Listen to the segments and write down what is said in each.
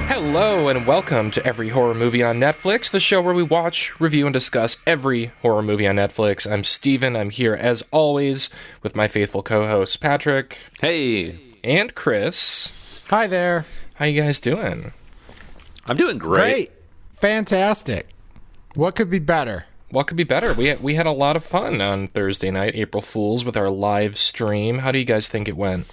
Hello and welcome to Every Horror Movie on Netflix, the show where we watch, review, and discuss every horror movie on Netflix. I'm Steven. I'm here as always with my faithful co-hosts Patrick. Hey. And Chris. Hi there. How you guys doing? I'm doing great. Fantastic. What could be better? What could be better? We had a lot of fun on Thursday night, April Fools, with our live stream. How do you guys think it went?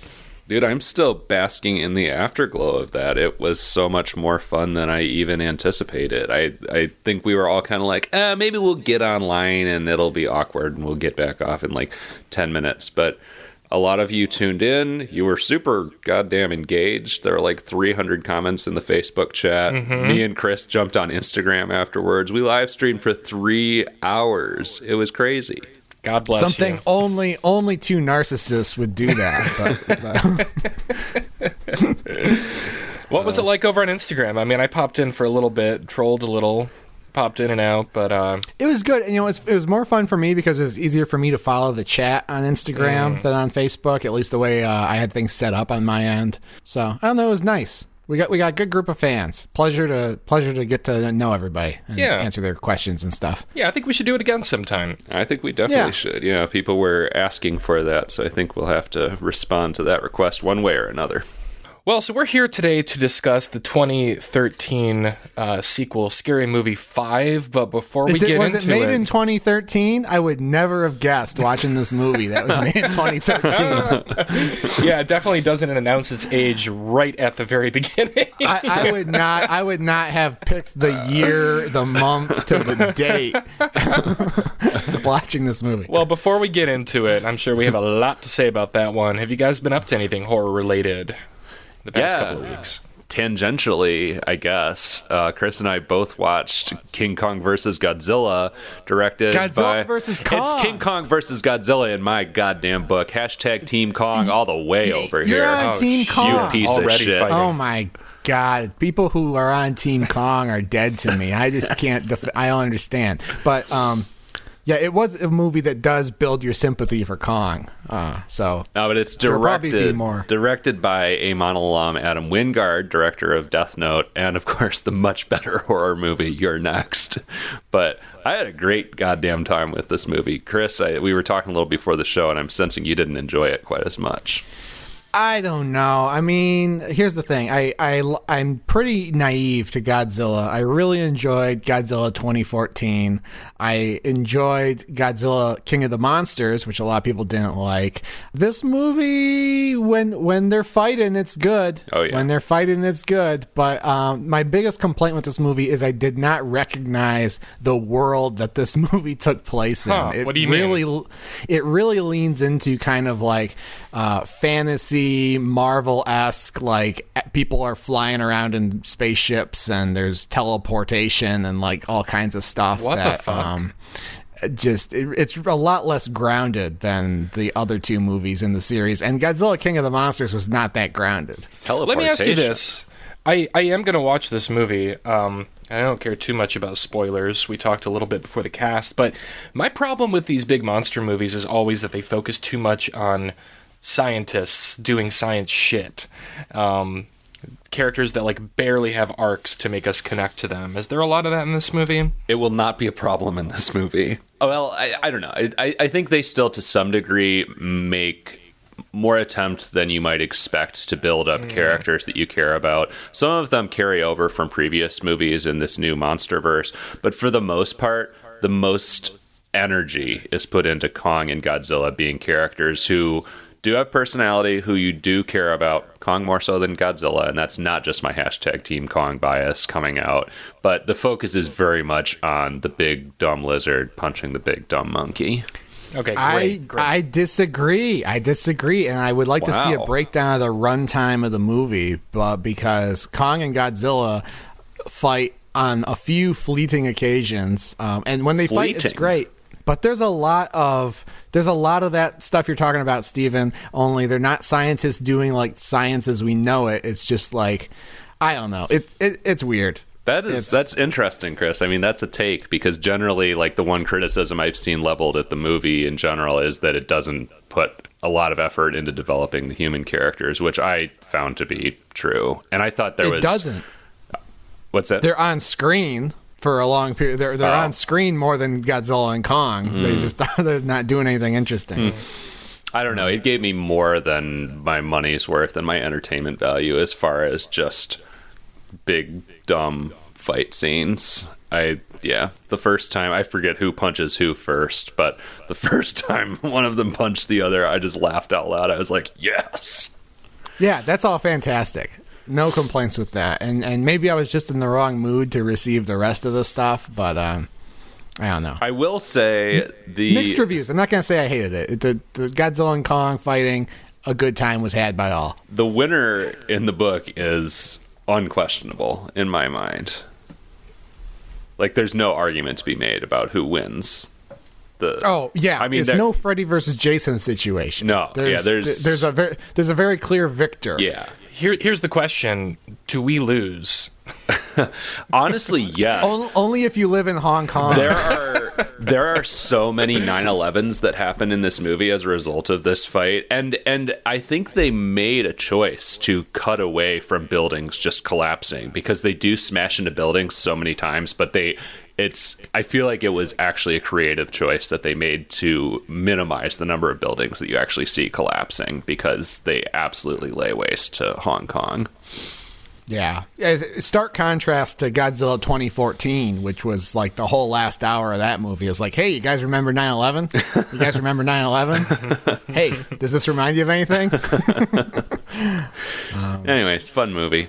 Dude, I'm still basking in the afterglow of that. It was so much more fun than I even anticipated. I think we were all kind of like, maybe we'll get online and it'll be awkward and we'll get back off in like 10 minutes. But a lot of you tuned in. You were super goddamn engaged. There were like 300 comments in the Facebook chat. Mm-hmm. Me and Chris jumped on Instagram afterwards. We live streamed for 3 hours. It was crazy. God bless Something you. only two narcissists would do that. What was it like over on Instagram? I mean, I popped in for a little bit, trolled a little, popped in and out, but it was good. You know, it was more fun for me because it was easier for me to follow the chat on Instagram than on Facebook. At least the way I had things set up on my end. So I don't know. It was nice. We got a good group of fans. Pleasure to get to know everybody and answer their questions and stuff. Yeah, I think we should do it again sometime. I think we definitely should. Yeah, people were asking for that, so I think we'll have to respond to that request one way or another. Well, so we're here today to discuss the 2013 sequel, Scary Movie 5, but before we get into it... Was it made in 2013? I would never have guessed watching this movie that was made in 2013. Yeah, it definitely doesn't announce its age right at the very beginning. I would not have picked the year, the month, to the date watching this movie. Well, before we get into it, I'm sure we have a lot to say about that one. Have you guys been up to anything horror-related the past couple of weeks? Tangentially, I guess. Chris and I both watched King Kong vs. Godzilla, directed by... Godzilla vs. Kong. It's King Kong vs. Godzilla in my goddamn book. Hashtag Team Kong all the way over here. You're on Team Kong. You piece Already of shit. fighting. Oh my God. People who are on Team Kong are dead to me. I just can't... I don't understand. But... yeah, it was a movie that does build your sympathy for Kong. No, but it's directed by Amon alum Adam Wingard, director of Death Note, and of course the much better horror movie You're Next. But I had a great goddamn time with this movie. Chris, we were talking a little before the show, and I'm sensing you didn't enjoy it quite as much. I don't know. I mean, here's the thing. I'm pretty naive to Godzilla. I really enjoyed Godzilla 2014. I enjoyed Godzilla King of the Monsters, which a lot of people didn't like. This movie, when they're fighting, it's good. Oh, yeah. When they're fighting, it's good. But my biggest complaint with this movie is I did not recognize the world that this movie took place in. What do you mean? It really leans into kind of like fantasy, Marvel-esque, like people are flying around in spaceships and there's teleportation and like all kinds of stuff. What the fuck? It's a lot less grounded than the other two movies in the series, and Godzilla King of the Monsters was not that grounded. Let me ask you this. I am going to watch this movie. I don't care too much about spoilers. We talked a little bit before the cast, but my problem with these big monster movies is always that they focus too much on scientists doing science shit. Characters that like barely have arcs to make us connect to them. Is there a lot of that in this movie? It will not be a problem in this movie. Oh, well, I don't know. I think they still, to some degree, make more attempt than you might expect to build up characters that you care about. Some of them carry over from previous movies in this new Monsterverse, but for the most part, the most energy is put into Kong and Godzilla being characters who do have personality, who you do care about. Kong more so than Godzilla, and that's not just my hashtag Team Kong bias coming out, but the focus is very much on the big dumb lizard punching the big dumb monkey. Okay, great. I disagree, and I would like to see a breakdown of the runtime of the movie, because Kong and Godzilla fight on a few fleeting occasions, and when they fight, it's great. But there's a lot of that stuff you're talking about, Steven, only they're not scientists doing like science as we know it. It's just like, I don't know. It's weird. That's interesting, Chris. I mean, that's a take, because generally, like, the one criticism I've seen leveled at the movie in general is that it doesn't put a lot of effort into developing the human characters, which I found to be true. And I thought it doesn't. What's that? They're on screen for a long period. They're on screen more than Godzilla and Kong. They're not doing anything interesting. I don't know. It gave me more than my money's worth and my entertainment value as far as just big dumb fight scenes. The first time, I forget who punches who first, but the first time one of them punched the other, I just laughed out loud. I was like, yes. Yeah, that's all fantastic. No complaints with that. And maybe I was just in the wrong mood to receive the rest of the stuff, but I don't know. I will say mixed reviews. I'm not going to say I hated it. The Godzilla and Kong fighting, a good time was had by all. The winner in the book is unquestionable in my mind. Like, there's no argument to be made about who wins. I mean, there's no Freddy versus Jason situation. No, there's a very clear victor. Yeah. Here's the question: do we lose? Honestly, yes. Only if you live in Hong Kong. There are so many 9/11s that happen in this movie as a result of this fight, and I think they made a choice to cut away from buildings just collapsing, because they do smash into buildings so many times, but I feel like it was actually a creative choice that they made to minimize the number of buildings that you actually see collapsing, because they absolutely lay waste to Hong Kong. Yeah. Stark contrast to Godzilla 2014, which was like the whole last hour of that movie. It was like, hey, you guys remember 9/11? You guys remember 9/11? Hey, does this remind you of anything? Anyways, fun movie.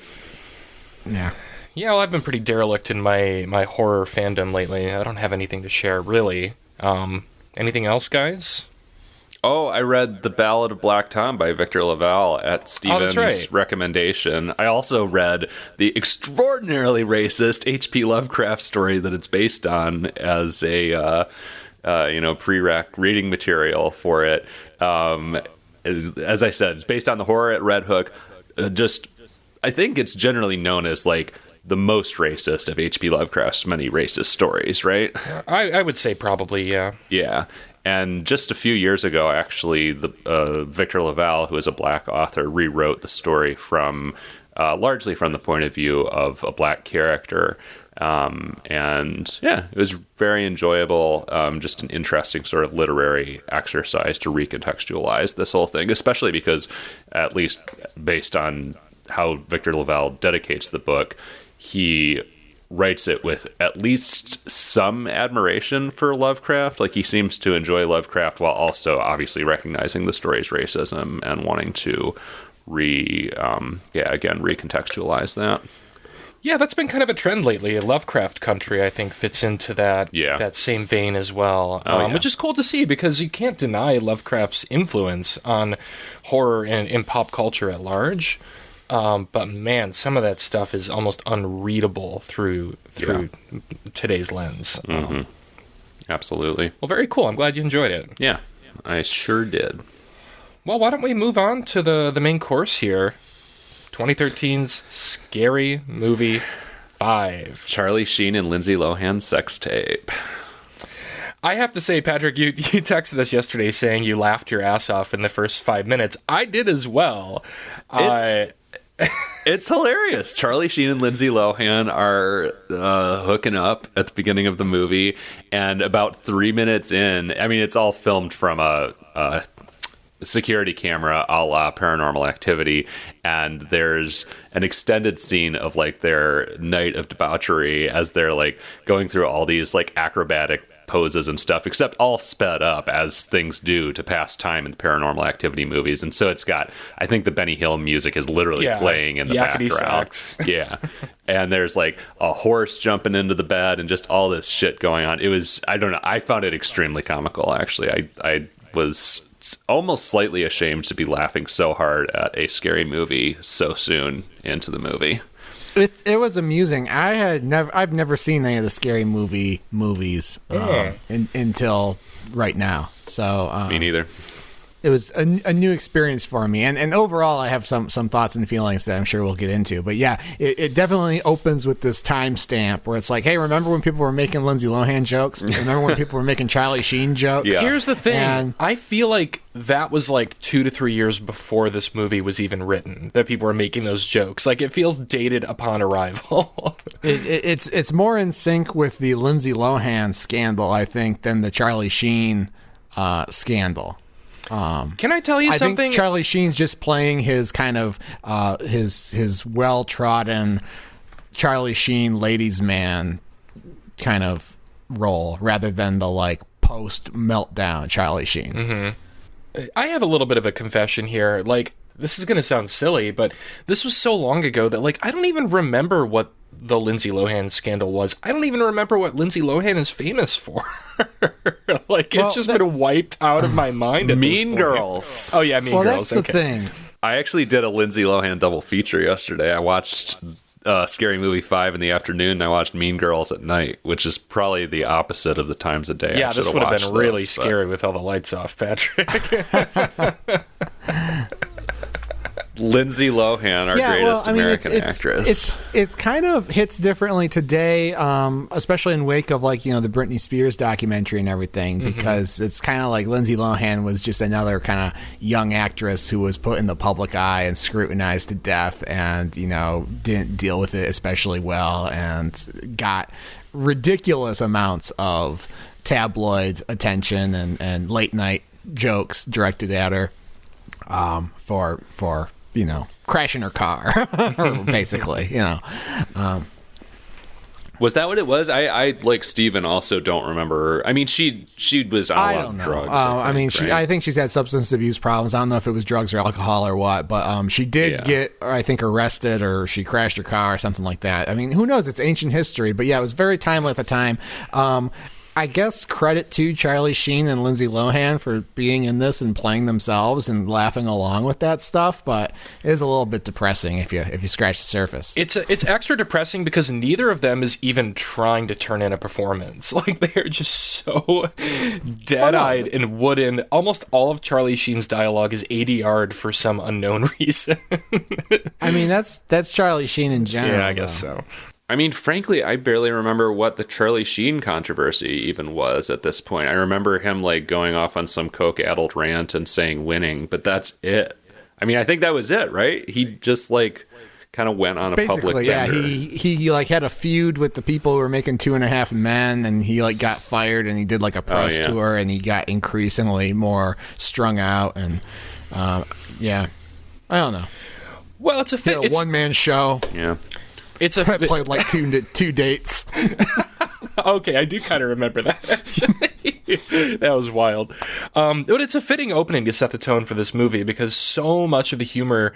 Yeah. Yeah, well, I've been pretty derelict in my horror fandom lately. I don't have anything to share, really. Anything else, guys? Oh, I read The Ballad of Black Tom by Victor LaValle at Steven's recommendation. I also read the extraordinarily racist H.P. Lovecraft story that it's based on as a prereq reading material for it. As I said, it's based on the horror at Red Hook. I think it's generally known as like the most racist of H.P. Lovecraft's many racist stories, right? I would say probably, yeah. Yeah. And just a few years ago, actually, Victor LaValle, who is a black author, rewrote the story from largely from the point of view of a black character. And yeah, it was very enjoyable. Just an interesting sort of literary exercise to recontextualize this whole thing, especially because, at least based on how Victor LaValle dedicates the book, he writes it with at least some admiration for Lovecraft. Like, he seems to enjoy Lovecraft while also obviously recognizing the story's racism and wanting to recontextualize that. Yeah, that's been kind of a trend lately. Lovecraft Country, I think, fits into that same vein as well, which is cool to see, because you can't deny Lovecraft's influence on horror and in pop culture at large. But man, some of that stuff is almost unreadable through today's lens. Mm-hmm. Absolutely. Well, very cool. I'm glad you enjoyed it. Yeah, I sure did. Well, why don't we move on to the main course here? 2013's Scary Movie 5. Charlie Sheen and Lindsay Lohan sex tape. I have to say, Patrick, you texted us yesterday saying you laughed your ass off in the first 5 minutes. I did as well. It's hilarious. Charlie Sheen and Lindsay Lohan are hooking up at the beginning of the movie, and about 3 minutes in, I mean, it's all filmed from a security camera a la Paranormal Activity, and there's an extended scene of like their night of debauchery as they're like going through all these like acrobatic poses and stuff, except all sped up as things do to pass time in the Paranormal Activity movies. And so it's got, I think the Benny Hill music is literally playing in the background. Sax. Yeah. And there's like a horse jumping into the bed and just all this shit going on. It was, I don't know, I found it extremely comical, actually. I was almost slightly ashamed to be laughing so hard at a scary movie so soon into the movie. It was amusing. I've never seen any of the scary movies until right now. So Me neither. It was a new experience for me, and overall, I have some thoughts and feelings that I'm sure we'll get into. But yeah, it definitely opens with this timestamp where it's like, hey, remember when people were making Lindsay Lohan jokes? Remember when people were making Charlie Sheen jokes? Yeah. Here's the thing. I feel like that was like 2 to 3 years before this movie was even written, that people were making those jokes. Like, it feels dated upon arrival. It's more in sync with the Lindsay Lohan scandal, I think, than the Charlie Sheen scandal. Can I tell you something? I think Charlie Sheen's just playing his kind of his well-trodden Charlie Sheen ladies' man kind of role, rather than the like post-meltdown Charlie Sheen. Mm-hmm. I have a little bit of a confession here. Like, this is going to sound silly, but this was so long ago that, like, I don't even remember what the Lindsay Lohan scandal was. I don't even remember what Lindsay Lohan is famous for. Like, it's just been wiped out of my mind at Mean this point. Girls. Oh, yeah, Mean Girls. That's the thing. I actually did a Lindsay Lohan double feature yesterday. I watched Scary Movie 5 in the afternoon, and I watched Mean Girls at night, which is probably the opposite of the times a day. Yeah, this would have been really scary with all the lights off, Patrick. Lindsay Lohan, our greatest American actress. It's kind of hits differently today, especially in wake of the Britney Spears documentary and everything, because it's kind of like Lindsay Lohan was just another kind of young actress who was put in the public eye and scrutinized to death, and didn't deal with it especially well, and got ridiculous amounts of tabloid attention and late night jokes directed at her for crashing her car, basically. Was that what it was? I like Steven, also don't remember. I mean, she was on a lot of drugs. I think she's had substance abuse problems. I don't know if it was drugs or alcohol or what, but she did get, I think, arrested, or she crashed her car or something like that. I mean, who knows? It's ancient history, but yeah, it was very timely at the time. I guess credit to Charlie Sheen and Lindsay Lohan for being in this and playing themselves and laughing along with that stuff, but it is a little bit depressing if you scratch the surface. It's extra depressing because neither of them is even trying to turn in a performance. Like, they're just so dead-eyed and wooden. Almost all of Charlie Sheen's dialogue is ADR'd for some unknown reason. I mean, that's Charlie Sheen in general. Yeah, I guess so. I mean, frankly, I barely remember what the Charlie Sheen controversy even was at this point. I remember him going off on some coke-addled rant and saying winning, but that's it. I mean, I think that was it, right? He just kind of went on a public bender. Yeah, he had a feud with the people who were making 2.5 Men, and he got fired, and he did a press tour, and he got increasingly more strung out, and I don't know. Well, it's a one-man show. Yeah. I played two dates. Okay, I do kind of remember that, actually. That was wild. But it's a fitting opening to set the tone for this movie, because so much of the humor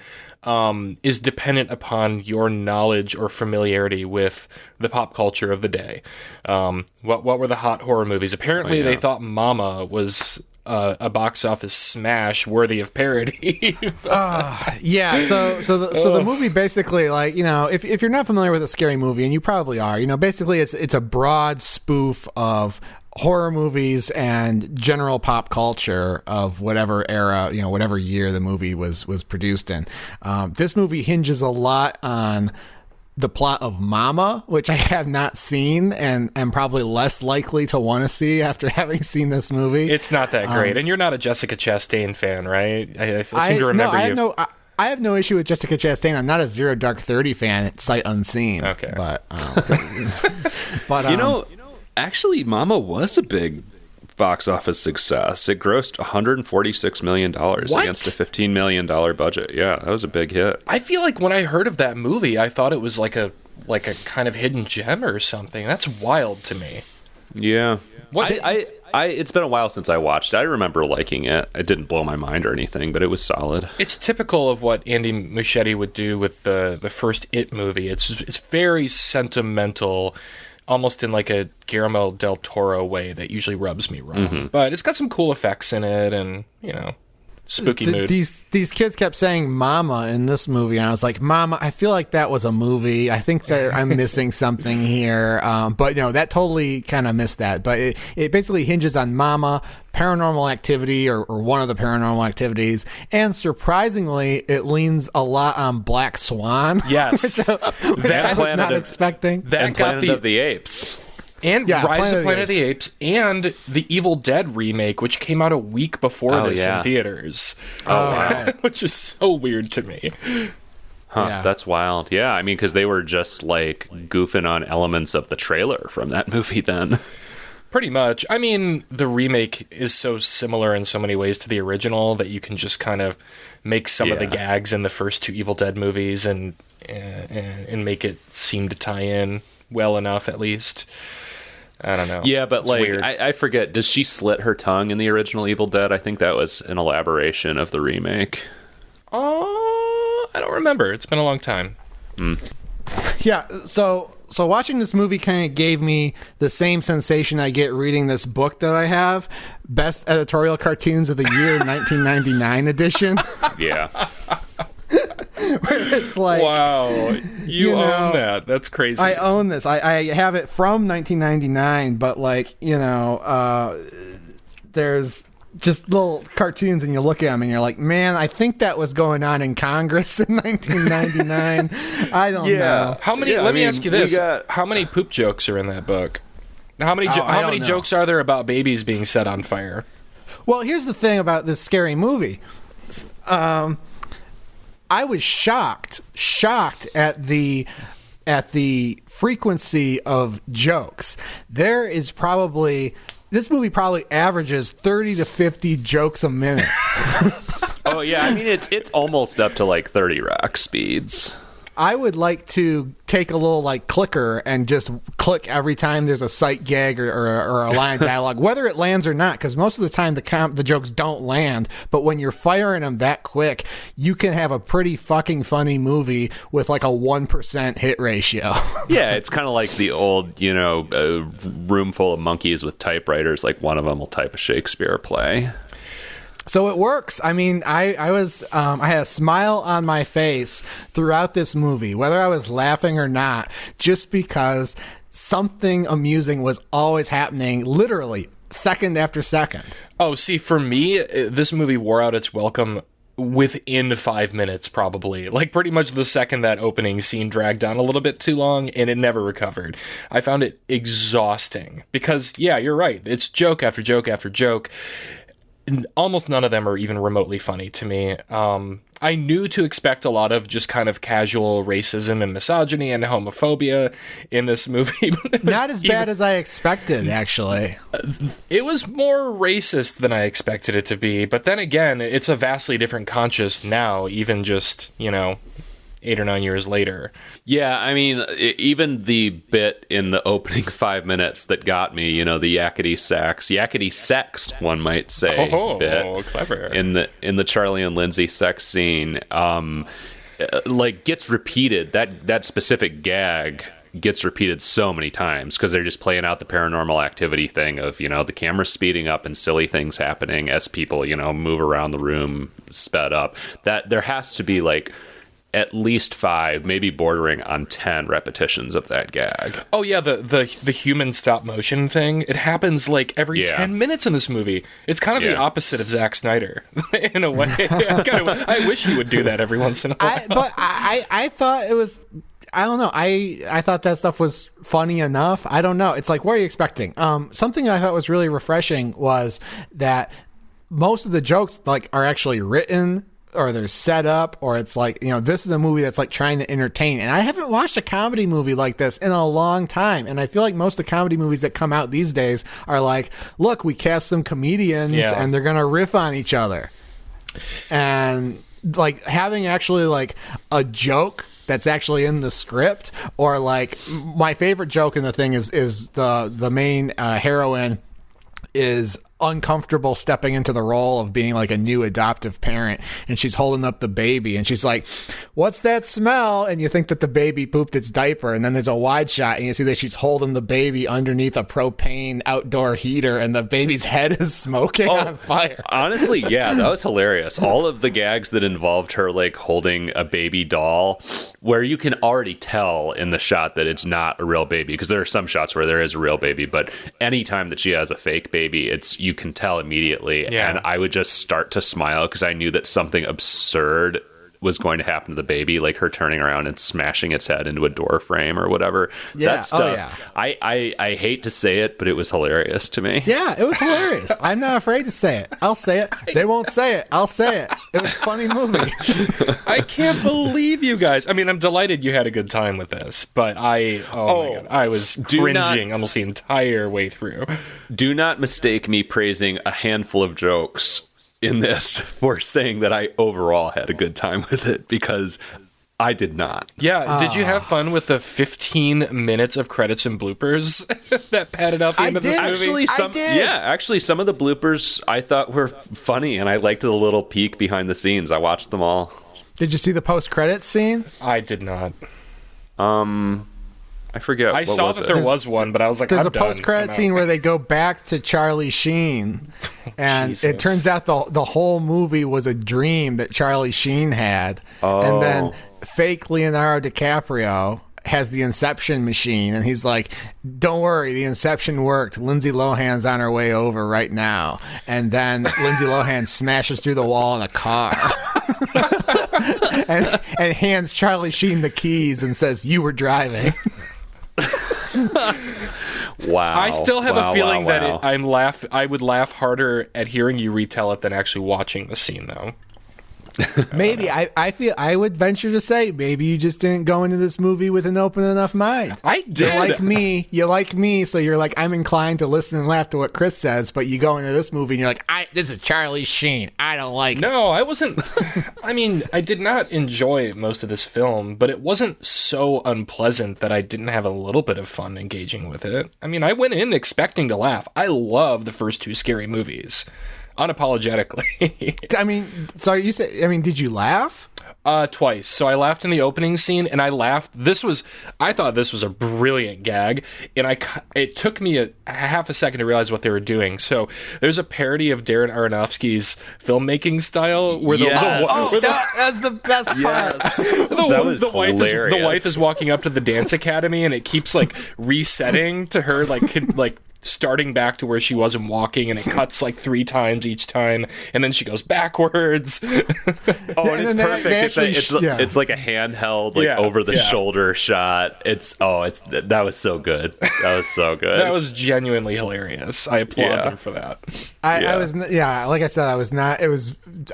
is dependent upon your knowledge or familiarity with the pop culture of the day. What were the hot horror movies? Apparently, they thought Mama was a box office smash worthy of parody. So the movie basically, if you're not familiar with a scary movie, and you probably are, basically it's a broad spoof of horror movies and general pop culture of whatever era, whatever year the movie was produced in. This movie hinges a lot on the plot of Mama, which I have not seen, and am probably less likely to want to see after having seen this movie. It's not that great, and you're not a Jessica Chastain fan, right? I seem to remember you. I have no issue with Jessica Chastain. I'm not a Zero Dark 30 fan, sight unseen. Okay, but actually, Mama was a big box office success. It grossed $146 million against a $15 million budget. Yeah, that was a big hit. I feel like when I heard of that movie, I thought it was like a kind of hidden gem or something. That's wild to me. Yeah. It's been a while since I watched it. I remember liking it. It didn't blow my mind or anything, but it was solid. It's typical of what Andy Muschietti would do with the first It movie. It's very sentimental, almost in a Guillermo del Toro way that usually rubs me wrong. Mm-hmm. But it's got some cool effects in it, and, spooky mood. These kids kept saying "mama" in this movie, and I was like, "Mama, I feel like that was a movie. I think that I'm missing something here." But no, that totally kind of missed that. But it basically hinges on Mama, Paranormal Activity, or one of the Paranormal Activities, and surprisingly, it leans a lot on Black Swan. Yes, which I was not expecting. That Planet of the Apes. And Rise of Planet of the Apes and the Evil Dead remake, which came out a week before this in theaters. Oh, wow. Which is so weird to me. Huh, Yeah. That's wild. Yeah, I mean, because they were just like goofing on elements of the trailer from that movie then. Pretty much. I mean, the remake is so similar in so many ways to the original that you can just kind of make some of the gags in the first two Evil Dead movies and make it seem to tie in well enough, at least. I don't know. Yeah, but it's like, weird. I forget, does she slit her tongue in the original Evil Dead? I think that was an elaboration of the remake. Oh, I don't remember. It's been a long time. Yeah, so watching this movie kind of gave me the same sensation I get reading this book that I have, Best Editorial Cartoons of the Year 1999 edition. Yeah. Where it's like, wow, you know, own that. That's crazy. I own this. I have it from 1999, but like, there's just little cartoons and you look at them and you're like, man, I think that was going on in Congress in 1999. I don't know. How many? Let me ask you this: how many poop jokes are in that book? How many? How many jokes are there about babies being set on fire? Well, here's the thing about this scary movie. I was shocked at the frequency of jokes. This movie probably averages 30 to 50 jokes a minute. Oh yeah, I mean it's almost up to like 30 Rock speeds. I would like to take a little like clicker and just click every time there's a sight gag or a line of dialogue, whether it lands or not, because most of the time the jokes don't land. But when you're firing them that quick, you can have a pretty fucking funny movie with like a 1% hit ratio. Yeah, it's kind of like the old, room full of monkeys with typewriters. Like one of them will type a Shakespeare play. So it works. I mean, I had a smile on my face throughout this movie, whether I was laughing or not, just because something amusing was always happening, literally second after second. Oh, see, for me, this movie wore out its welcome within 5 minutes, probably. Like, pretty much the second that opening scene dragged on a little bit too long, and it never recovered. I found it exhausting because, yeah, you're right. It's joke after joke after joke. Almost none of them are even remotely funny to me. I knew to expect a lot of just kind of casual racism and misogyny and homophobia in this movie. Not as bad as I expected, actually. It was more racist than I expected it to be. But then again, it's a vastly different conscience now, even just, 8 or 9 years later. Yeah, I mean, even the bit in the opening 5 minutes that got me, the yakety sex, one might say, bit clever in the Charlie and Lindsay sex scene, gets repeated. That specific gag gets repeated so many times because they're just playing out the Paranormal Activity thing of the camera speeding up and silly things happening as people move around the room sped up. That there has to be at least 5, maybe bordering on 10 repetitions of that gag. Oh yeah, the human stop motion thing. It happens every 10 minutes in this movie. It's kind of the opposite of Zack Snyder in a way. I wish he would do that every once in a while. I thought it was. I don't know. I thought that stuff was funny enough. I don't know. It's like, what are you expecting? Something I thought was really refreshing was that most of the jokes are actually written, or they're set up, or it's this is a movie that's trying to entertain. And I haven't watched a comedy movie like this in a long time. And I feel like most of the comedy movies that come out these days are look, we cast some comedians and they're going to riff on each other. And having actually a joke that's actually in the script, or my favorite joke in the thing is the main heroine is uncomfortable stepping into the role of being like a new adoptive parent, and she's holding up the baby and she's like, what's that smell? And you think that the baby pooped its diaper, and then there's a wide shot and you see that she's holding the baby underneath a propane outdoor heater and the baby's head is smoking on fire. Honestly, yeah, that was hilarious. All of the gags that involved her like holding a baby doll, where you can already tell in the shot that it's not a real baby, because there are some shots where there is a real baby, but anytime that she has a fake baby, you can tell immediately. Yeah. And I would just start to smile because I knew that something absurd was going to happen to the baby, like her turning around and smashing its head into a door frame or whatever. Yeah. That stuff. Oh, yeah. I hate to say it, but it was hilarious to me. Yeah, it was hilarious. I'm not afraid to say it. I'll say it. They won't say it. I'll say it. It was a funny movie. I can't believe you guys. I mean, I'm delighted you had a good time with this, but my God, I was cringing almost the entire way through. Do not mistake me praising a handful of jokes in this for saying that I overall had a good time with it, because I did not. Yeah, did you have fun with the 15 minutes of credits and bloopers that padded out the end of this movie? Actually, some of the bloopers I thought were funny, and I liked the little peek behind the scenes. I watched them all. Did you see the post-credits scene? I did not. I forget. I saw that there was one, but I was like, there's I'm a done. post-credit scene where they go back to Charlie Sheen, and it turns out the whole movie was a dream that Charlie Sheen had, and then fake Leonardo DiCaprio has the Inception machine, and he's like, don't worry, the Inception worked. Lindsay Lohan's on her way over right now. And then Lindsay Lohan smashes through the wall in a car and hands Charlie Sheen the keys and says, you were driving. Wow. I still have a feeling that I would laugh harder at hearing you retell it than actually watching the scene, though. Maybe. I feel I would venture to say maybe you just didn't go into this movie with an open enough mind. I did. You like me, so you're like, I'm inclined to listen and laugh to what Chris says, but you go into this movie and you're like, this is Charlie Sheen. I don't like it. No, I wasn't. I mean, I did not enjoy most of this film, but it wasn't so unpleasant that I didn't have a little bit of fun engaging with it. I mean, I went in expecting to laugh. I love the first two Scary movies. Unapologetically. I mean, sorry, did you laugh? Twice. So I laughed in the opening scene, and I laughed. I thought this was a brilliant gag, and it took me a half a second to realize what they were doing. So there's a parody of Darren Aronofsky's filmmaking style where that's the best part. The wife is walking up to the dance academy, and it keeps like resetting to her like starting back to where she was and walking, and it cuts like 3 times each time, and then she goes backwards. And it's perfect. It's like a handheld, over the shoulder shot. That was so good. That was so good. That was genuinely hilarious. I applaud them for that. Like I said,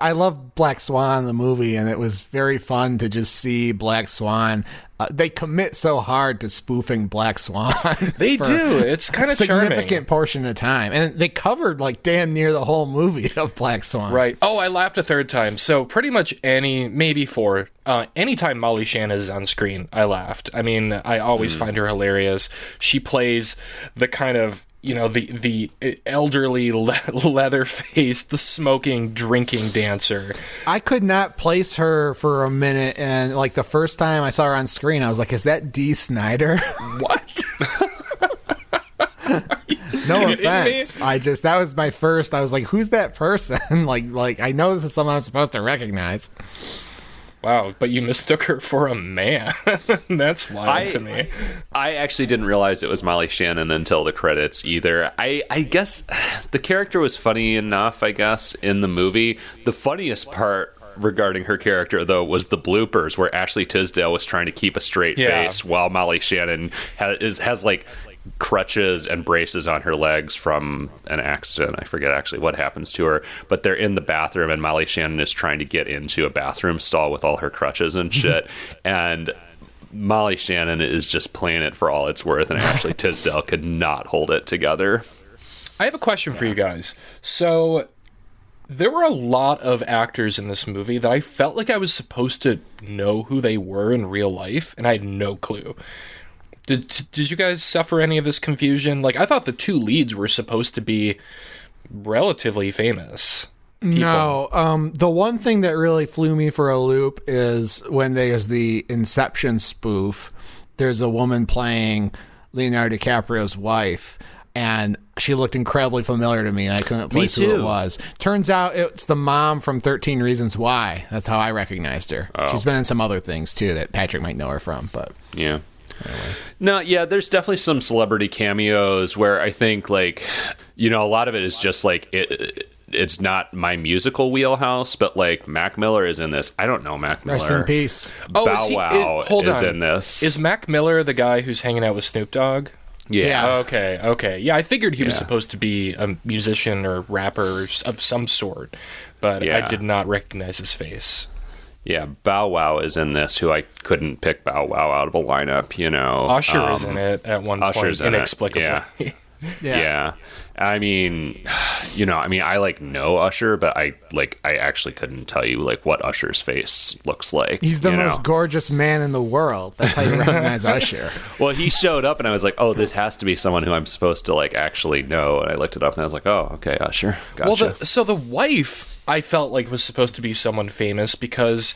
I love Black Swan, the movie, and it was very fun to just see Black Swan. They commit so hard to spoofing Black Swan. They do. It's kind of charming. Significant portion of time. And they covered like damn near the whole movie of Black Swan. Right. Oh, I laughed a third time. So pretty much maybe 4. Anytime Molly Shannon is on screen, I laughed. I mean, I always find her hilarious. She plays the kind of, the elderly, leather-faced, smoking, drinking dancer. I could not place her for a minute, and like the first time I saw her on screen, I was like, is that Dee Snider? What? No offense. That was my first, I was like, who's that person? like I know this is someone I'm supposed to recognize. Wow, but you mistook her for a man. That's wild to me. I actually didn't realize it was Molly Shannon until the credits either. I guess the character was funny enough, in the movie. The funniest part regarding her character, though, was the bloopers where Ashley Tisdale was trying to keep a straight face while Molly Shannon has like crutches and braces on her legs from an accident. I forget actually what happens to her, but they're in the bathroom and Molly Shannon is trying to get into a bathroom stall with all her crutches and shit. And Molly Shannon is just playing it for all it's worth, and Ashley Tisdale could not hold it together. I have a question for you guys. So there were a lot of actors in this movie that I felt like I was supposed to know who they were in real life, and I had no clue. Did you guys suffer any of this confusion? Like, I thought the 2 leads were supposed to be relatively famous people. No, the one thing that really flew me for a loop is when there's the Inception spoof. There's a woman playing Leonardo DiCaprio's wife, and she looked incredibly familiar to me, and I couldn't place who it was. Turns out it's the mom from 13 Reasons Why. That's how I recognized her. Oh. She's been in some other things, too, that Patrick might know her from. But yeah. Anyway. No, yeah, there's definitely some celebrity cameos where I think, like, you know, a lot of it is just, like, it's not my musical wheelhouse, but, like, Mac Miller is in this. I don't know Mac Miller. Rest in peace. Bow Wow is in this. Is Mac Miller the guy who's hanging out with Snoop Dogg? Yeah. Okay. Yeah, I figured he was supposed to be a musician or rapper of some sort, but I did not recognize his face. Yeah, Bow Wow is in this, who I couldn't pick Bow Wow out of a lineup, you know. Usher is in it at one point, inexplicably. Yeah. I mean, you know, I like know Usher, but I actually couldn't tell you like what Usher's face looks like. He's the most gorgeous man in the world. That's how you recognize Usher. Well, he showed up and I was like, oh, this has to be someone who I'm supposed to like actually know. And I looked it up and I was like, oh, okay, Usher. Gotcha. Well, so the wife I felt like was supposed to be someone famous because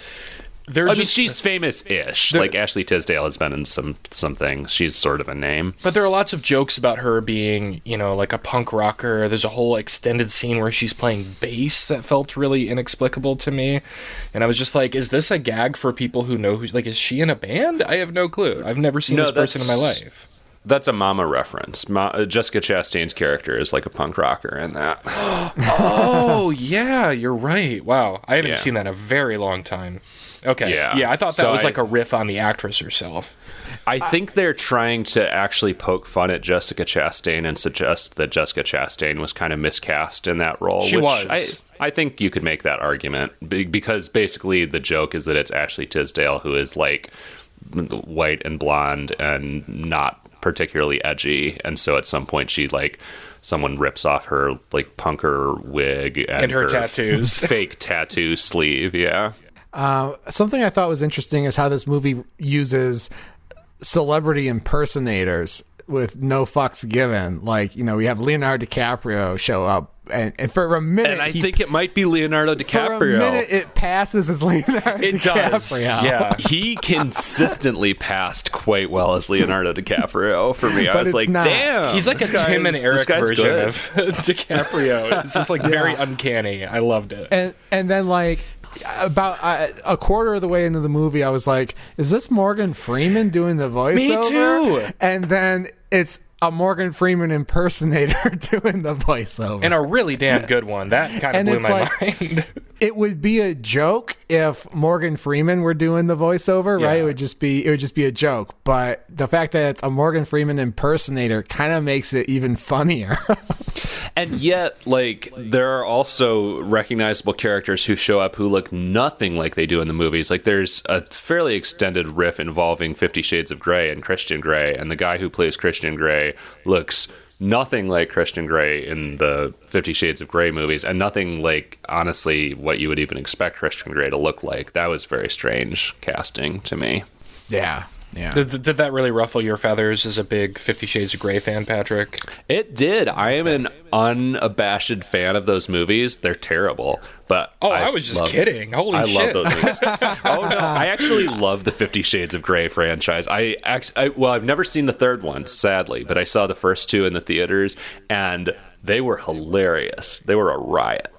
she's famous-ish. Like Ashley Tisdale has been in some things. She's sort of a name. But there are lots of jokes about her being, you know, like a punk rocker. There's a whole extended scene where she's playing bass that felt really inexplicable to me. And I was just like, is this a gag for people who know who's, like, is she in a band? I have no clue. I've never seen this person in my life. That's a Mama reference. Jessica Chastain's character is like a punk rocker in that. Oh, yeah, you're right. Wow. I haven't seen that in a very long time. Okay. Yeah, I thought that was like a riff on the actress herself. I think they're trying to actually poke fun at Jessica Chastain and suggest that Jessica Chastain was kind of miscast in that role. She was. I think you could make that argument because basically the joke is that it's Ashley Tisdale who is like white and blonde and not particularly edgy, and so at some point she like someone rips off her like punker wig and her tattoos, fake tattoo sleeve. Something I thought was interesting is how this movie uses celebrity impersonators with no fucks given. Like, you know, we have Leonardo DiCaprio show up, and for a minute, and I think it might be Leonardo DiCaprio. For a minute, it passes as Leonardo DiCaprio. Does. Yeah, he consistently passed quite well as Leonardo DiCaprio for me. I was like, not. Damn, he's like a Tim and Eric version of DiCaprio. It's just like very uncanny. I loved it. And then like about a quarter of the way into the movie, I was like, is this Morgan Freeman doing the voiceover? Me too. And then it's a Morgan Freeman impersonator doing the voiceover, and a really damn good one. That kind of blew my mind. It would be a joke if Morgan Freeman were doing the voiceover, right? It would just be a joke. But the fact that it's a Morgan Freeman impersonator kind of makes it even funnier. And yet, like, there are also recognizable characters who show up who look nothing like they do in the movies. Like, there's a fairly extended riff involving 50 Shades of Grey and Christian Grey, and the guy who plays Christian Grey looks nothing like Christian Grey in the 50 Shades of Grey movies, and nothing like, honestly, what you would even expect Christian Grey to look like. That was very strange casting to me. Yeah. Did that really ruffle your feathers as a big 50 Shades of Grey fan, Patrick? It did. I am an unabashed fan of those movies. They're terrible, but I was just kidding. Holy shit! I love those movies. Oh no, I actually love the 50 Shades of Grey franchise. I've never seen the third one, sadly, but I saw the first two in the theaters, and they were hilarious. They were a riot.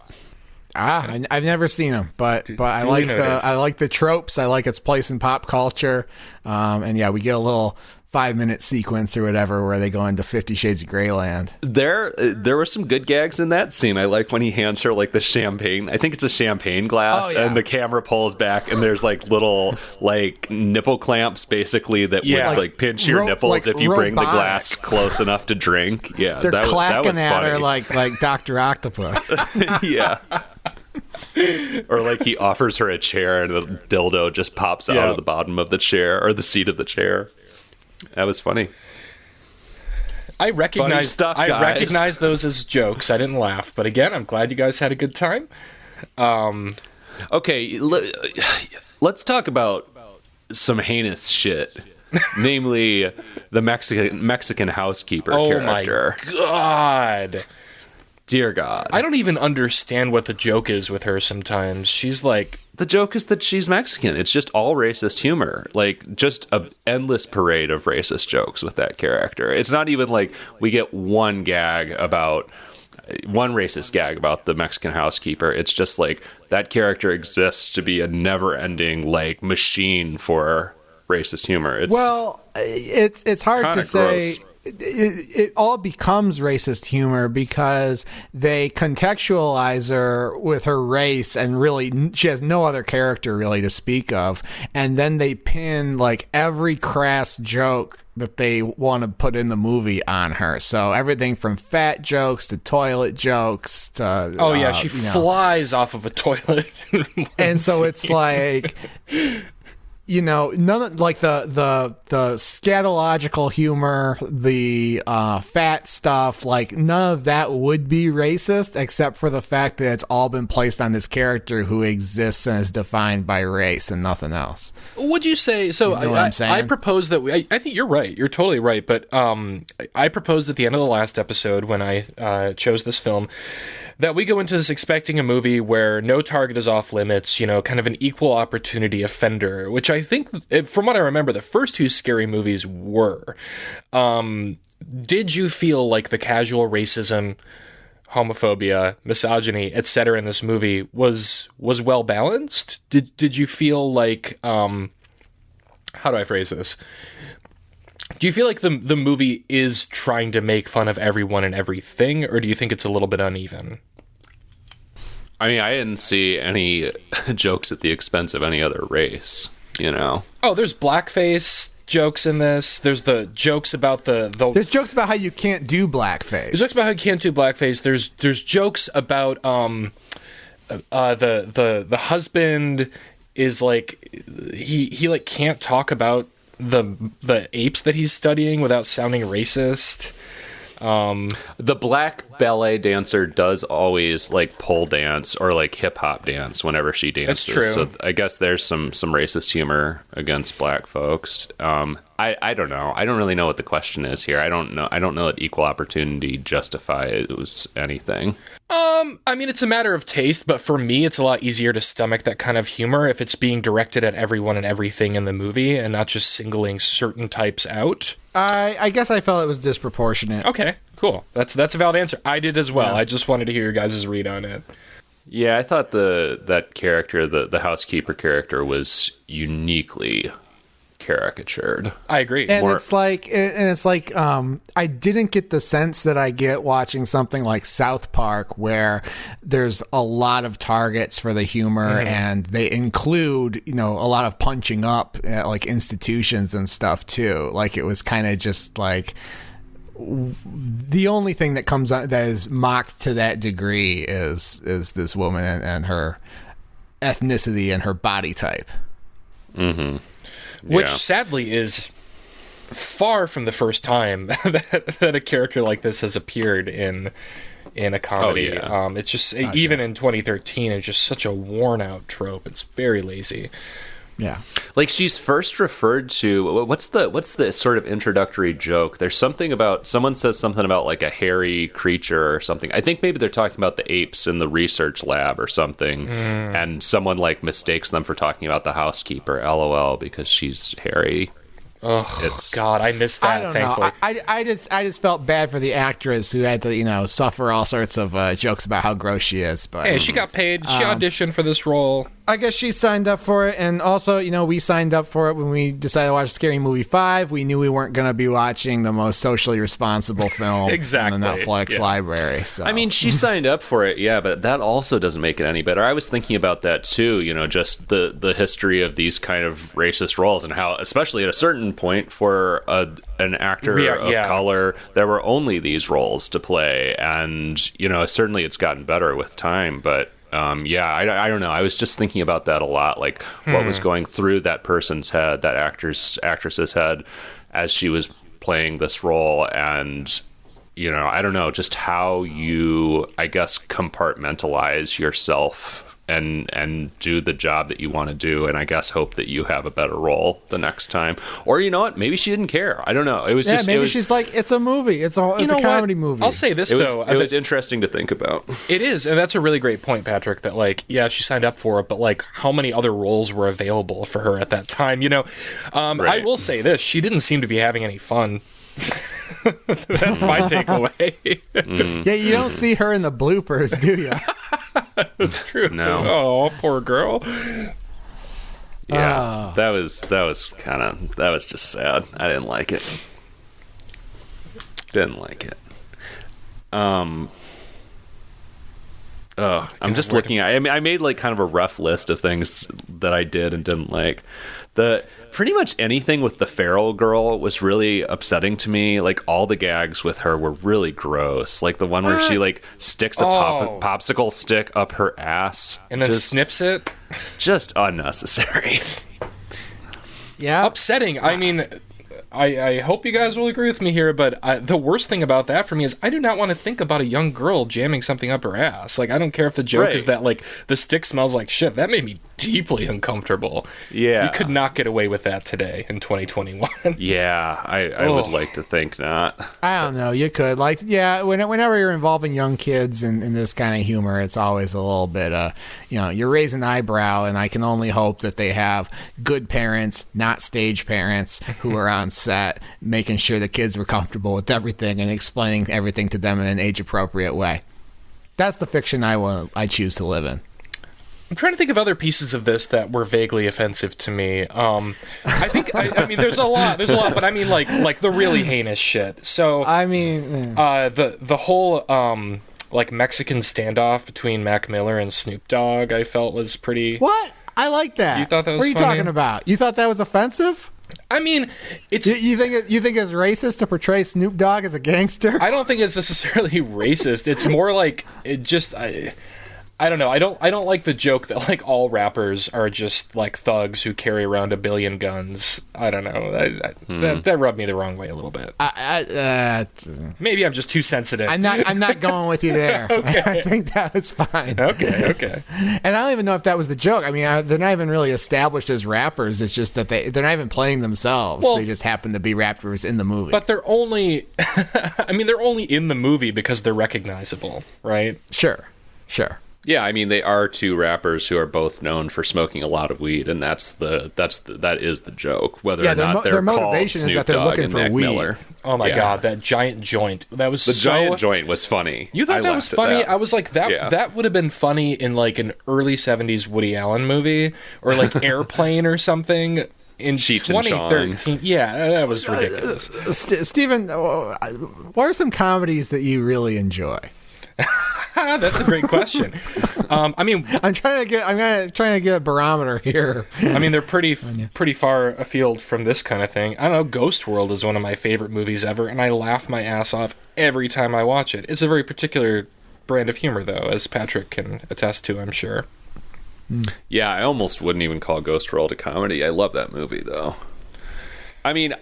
I've never seen them, but I like the tropes. I like its place in pop culture, and yeah, we get a little 5-minute sequence or whatever where they go into 50 Shades of Grey land. There were some good gags in that scene. I like when he hands her like the champagne. I think it's a champagne glass, and the camera pulls back, and there's like little like nipple clamps basically that would like pinch your nipples if you bring the glass close enough to drink. Yeah, they're clacking that at funny. her like Dr. Octopus. Yeah. Or like he offers her a chair and the dildo just pops out of the bottom of the chair or the seat of the chair. That was funny. I recognize those as jokes. I didn't laugh, but again, I'm glad you guys had a good time. Okay, let's talk about some heinous shit. Namely, the Mexican housekeeper character. Oh my god. Dear God. I don't even understand what the joke is with her sometimes. She's like... The joke is that she's Mexican. It's just all racist humor. Like, just an endless parade of racist jokes with that character. It's not even like we get one racist gag about the Mexican housekeeper. It's just like that character exists to be a never-ending, like, machine for racist humor. It's hard to say. Gross. It all becomes racist humor because they contextualize her with her race, and really she has no other character really to speak of, and then they pin like every crass joke that they want to put in the movie on her. So everything from fat jokes to toilet jokes to she flies off of a toilet. And so it's like, you know, none of like the scatological humor, the fat stuff, like none of that would be racist except for the fact that it's all been placed on this character who exists and is defined by race and nothing else. Would you say so? You know what I'm saying? I propose that I think you're right. You're totally right. But I proposed at the end of the last episode when I chose this film that we go into this expecting a movie where no target is off limits, you know, kind of an equal opportunity offender, which I think, from what I remember, the first two Scary movies were. Did you feel like the casual racism, homophobia, misogyny, etc. in this movie was well balanced? Did you feel like, how do I phrase this? Do you feel like the movie is trying to make fun of everyone and everything, or do you think it's a little bit uneven? I mean, I didn't see any jokes at the expense of any other race, you know? Oh, there's blackface jokes in this. There's the jokes about the There's jokes about how you can't do blackface. There's jokes about how you can't do blackface. There's jokes about the husband is like he like can't talk about the apes that he's studying without sounding racist. The black ballet dancer does always like pole dance or like hip hop dance whenever she dances. That's true. So I guess there's some racist humor against black folks. I don't know. I don't really know what the question is here. I don't know that equal opportunity justifies anything. I mean, it's a matter of taste, but for me, it's a lot easier to stomach that kind of humor if it's being directed at everyone and everything in the movie and not just singling certain types out. I guess I felt it was disproportionate. Okay, cool. That's a valid answer. I did as well. Yeah. I just wanted to hear your guys' read on it. Yeah, I thought that character, the housekeeper character, was uniquely caricatured. I agree. And it's like I didn't get the sense that I get watching something like South Park, where there's a lot of targets for the humor, and they include, you know, a lot of punching up at like institutions and stuff too. Like it was kind of just like the only thing that comes out that is mocked to that degree is this woman and her ethnicity and her body type. Mm-hmm. Which sadly is far from the first time that a character like this has appeared in a comedy. Oh, yeah. It's just even in 2013, it's just such a worn out trope. It's very lazy. Yeah. Like she's first referred to, what's the sort of introductory joke? There's something about, someone says something about like a hairy creature or something. I think maybe they're talking about the apes in the research lab or something. And someone like mistakes them for talking about the housekeeper, LOL, because she's hairy. Oh, God, I missed that, I don't thankfully. know. I just felt bad for the actress who had to, you know, suffer all sorts of jokes about how gross she is. But Hey, she got paid. She auditioned for this role. I guess she signed up for it, and also, you know, we signed up for it when we decided to watch Scary Movie 5. We knew we weren't going to be watching the most socially responsible film Exactly, in the Netflix library. So. I mean, she signed up for it, yeah, but that also doesn't make it any better. I was thinking about that too, you know, just the history of these kind of racist roles and how, especially at a certain point for an actor of color, there were only these roles to play, and, you know, certainly it's gotten better with time, but I don't know. I was just thinking about that a lot, like what was going through that person's head, that actress's head, as she was playing this role, and, you know, I don't know, just how you, I guess, compartmentalize yourself and do the job that you want to do, and I guess hope that you have a better role the next time. Or you know what, maybe she didn't care. I don't know. It was just maybe she's like, it's a movie, it's a comedy movie. I'll say this though, it was interesting to think about. It is, and that's a really great point, Patrick, that like, yeah, she signed up for it, but like how many other roles were available for her at that time, you know? Right. I will say this, she didn't seem to be having any fun. That's my takeaway. Yeah, you don't see her in the bloopers, do you? That's true. No. Oh, poor girl. Yeah, that was just sad. I didn't like it. I'm just looking at. I mean, I made like kind of a rough list of things that I did and didn't like. Pretty much anything with the feral girl was really upsetting to me. Like all the gags with her were really gross. Like the one where she like sticks a popsicle stick up her ass and then sniffs it. Just unnecessary. Yeah, upsetting. I mean, I hope you guys will agree with me here, but the worst thing about that for me is I do not want to think about a young girl jamming something up her ass. Like, I don't care if the joke is that, like, the stick smells like shit. That made me deeply uncomfortable. Yeah. You could not get away with that today in 2021. Yeah, I would like to think not. I don't know. You could. Like, yeah, whenever you're involving young kids in this kind of humor, it's always a little bit, you're raising an eyebrow, and I can only hope that they have good parents, not stage parents, who are on set, making sure the kids were comfortable with everything and explaining everything to them in an age-appropriate way. That's the fiction I choose to live in. I'm trying to think of other pieces of this that were vaguely offensive to me. I think, I mean, there's a lot, but I mean, like the really heinous shit. So, I mean, the whole, like Mexican standoff between Mac Miller and Snoop Dogg, I felt was pretty. What? I like that. You thought that was What are you funny? talking about? You thought that was offensive? I mean, it's. You think it's racist to portray Snoop Dogg as a gangster? I don't think it's necessarily racist. It's more like it just. I don't know. I don't like the joke that like all rappers are just like thugs who carry around 1 billion guns. I don't know. That rubbed me the wrong way a little bit. Maybe I'm just too sensitive. I'm not going with you there. Okay. I think that was fine. Okay. And I don't even know if that was the joke. I mean, they're not even really established as rappers. It's just that they're not even playing themselves. Well, they just happen to be rappers in the movie. But they're only. I mean, they're only in the movie because they're recognizable, right? Sure. Yeah, I mean, they are two rappers who are both known for smoking a lot of weed, and that is the joke. Whether or not their they're motivation called is Snoop that they're Dogg looking and for Mac weed. Miller. Oh my God, that giant joint. That was The giant joint was funny. You thought that was funny? I was like, that would have been funny in like an early 70s Woody Allen movie or like Airplane or something. In Cheech 2013, yeah, that was ridiculous. Steven, what are some comedies that you really enjoy? That's a great question. I mean, I'm trying to get a barometer here. I mean, they're pretty far afield from this kind of thing. I don't know. Ghost World is one of my favorite movies ever, and I laugh my ass off every time I watch it. It's a very particular brand of humor, though, as Patrick can attest to, I'm sure. Yeah, I almost wouldn't even call Ghost World a comedy. I love that movie, though. I mean,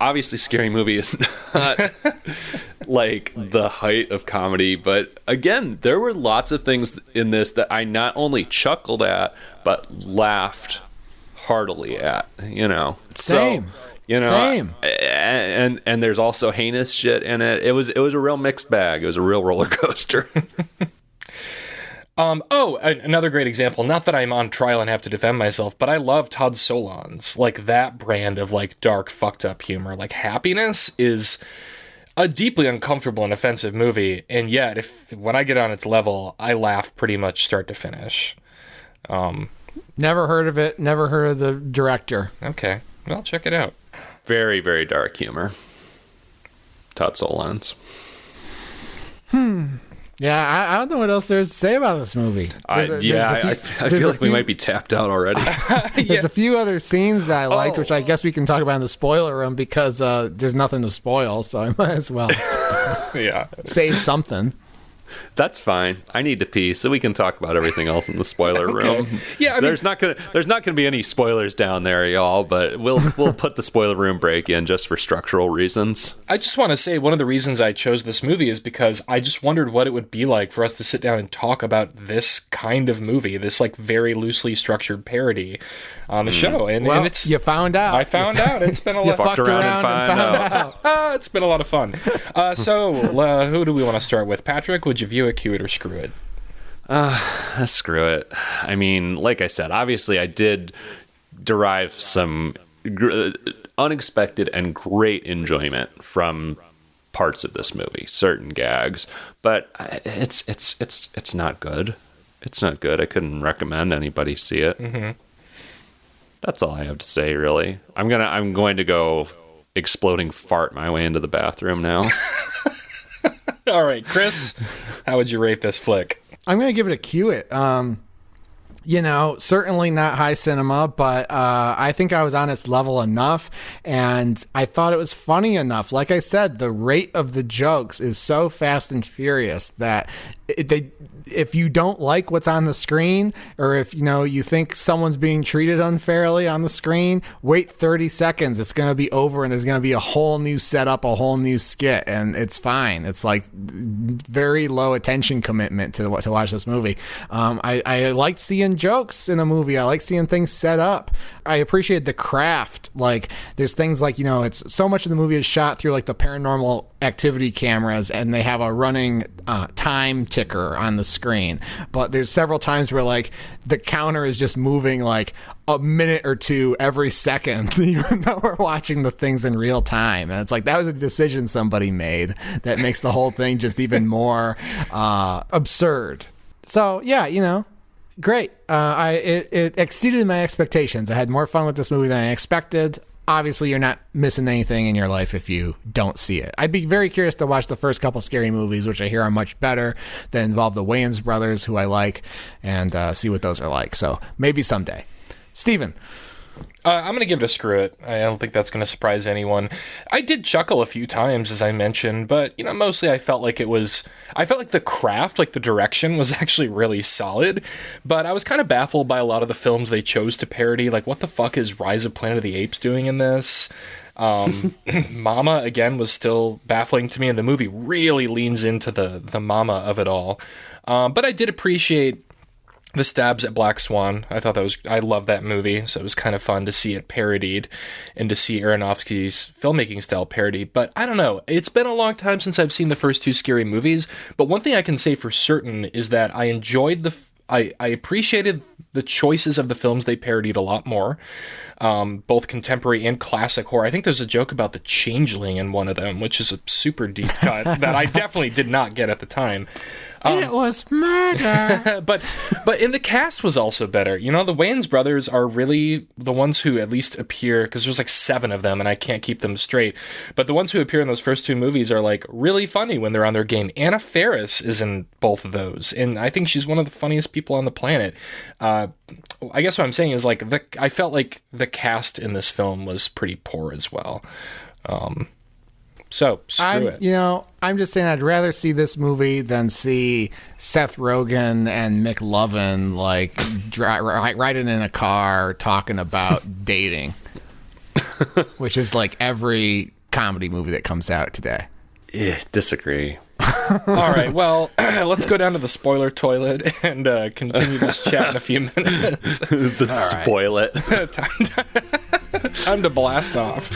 obviously Scary Movie is not like the height of comedy, but again, there were lots of things in this that I not only chuckled at but laughed heartily at, Same. Same. And there's also heinous shit in it. It was a real mixed bag. It was a real roller coaster. Another great example. Not that I'm on trial and have to defend myself, but I love Todd Solondz. Like that brand of like dark, fucked up humor. Like Happiness is a deeply uncomfortable and offensive movie, and yet when I get on its level, I laugh pretty much start to finish. Never heard of it. Never heard of the director. Okay, well, check it out. Very, very dark humor. Todd Solondz. Yeah, I don't know what else there's to say about this movie. I feel like we might be tapped out already. There's a few other scenes that I liked, which I guess we can talk about in the spoiler room because there's nothing to spoil, so I might as well Yeah, save something. That's fine. I need to pee, so we can talk about everything else in the spoiler room. Yeah, I mean, there's not gonna be any spoilers down there, y'all. But we'll put the spoiler room break in just for structural reasons. I just want to say one of the reasons I chose this movie is because I just wondered what it would be like for us to sit down and talk about this kind of movie, this like very loosely structured parody on the show. And it's you found out. I found out. It's been a lot. Fucked around and found out. It's been a lot of fun. So who do we want to start with? Patrick, would you view it, cue it, or screw it? Screw it. I mean, like I said, obviously I did derive some unexpected and great enjoyment from parts of this movie, certain gags, but it's not good. It's not good. I couldn't recommend anybody see it. Mm-hmm. That's all I have to say, really. I'm going to go exploding fart my way into the bathroom now. All right, Chris, how would you rate this flick? I'm going to give it a cue it. Certainly not high cinema, but I think I was on its level enough, and I thought it was funny enough. Like I said, the rate of the jokes is so fast and furious that if you don't like what's on the screen, or if you think someone's being treated unfairly on the screen, wait 30 seconds. It's going to be over, and there's going to be a whole new setup, a whole new skit, and it's fine. It's like very low attention commitment to watch this movie. I liked seeing jokes in a movie. I like seeing things set up. I appreciate the craft. Like there's things like, it's so much of the movie is shot through like the Paranormal Activity cameras, and they have a running time ticker on the screen, but there's several times where like the counter is just moving like a minute or two every second, even though we're watching the things in real time. And it's like, that was a decision somebody made that makes the whole thing just even more absurd. So yeah, great. It exceeded my expectations. I had more fun with this movie than I expected. Obviously, you're not missing anything in your life if you don't see it. I'd be very curious to watch the first couple scary movies, which I hear are much better, that involve the Wayans brothers, who I like, and see what those are like. So maybe someday. Steven. I'm going to give it a screw it. I don't think that's going to surprise anyone. I did chuckle a few times, as I mentioned, but, mostly I felt like the craft, like the direction was actually really solid, but I was kind of baffled by a lot of the films they chose to parody. Like, what the fuck is Rise of Planet of the Apes doing in this? Mama, again, was still baffling to me, and the movie really leans into the mama of it all. But I did appreciate the stabs at Black Swan. I love that movie, so it was kind of fun to see it parodied and to see Aronofsky's filmmaking style parodied. But I don't know, it's been a long time since I've seen the first two Scary movies, but one thing I can say for certain is that I enjoyed I appreciated the choices of the films they parodied a lot more, both contemporary and classic horror. I think there's a joke about the Changeling in one of them, which is a super deep cut that I definitely did not get at the time. It was murder. but in the cast was also better. The Wayans brothers are really the ones who at least appear, because there's like 7 of them and I can't keep them straight. But the ones who appear in those first 2 movies are like really funny when they're on their game. Anna Faris is in both of those, and I think she's one of the funniest people on the planet. I guess what I'm saying is like I felt like the cast in this film was pretty poor as well. So screw it. I'm just saying I'd rather see this movie than see Seth Rogen and McLovin like riding in a car talking about dating, which is like every comedy movie that comes out today. Yeah, disagree. All right, well, let's go down to the spoiler toilet and continue this chat in a few minutes. Spoil it. Time to blast off.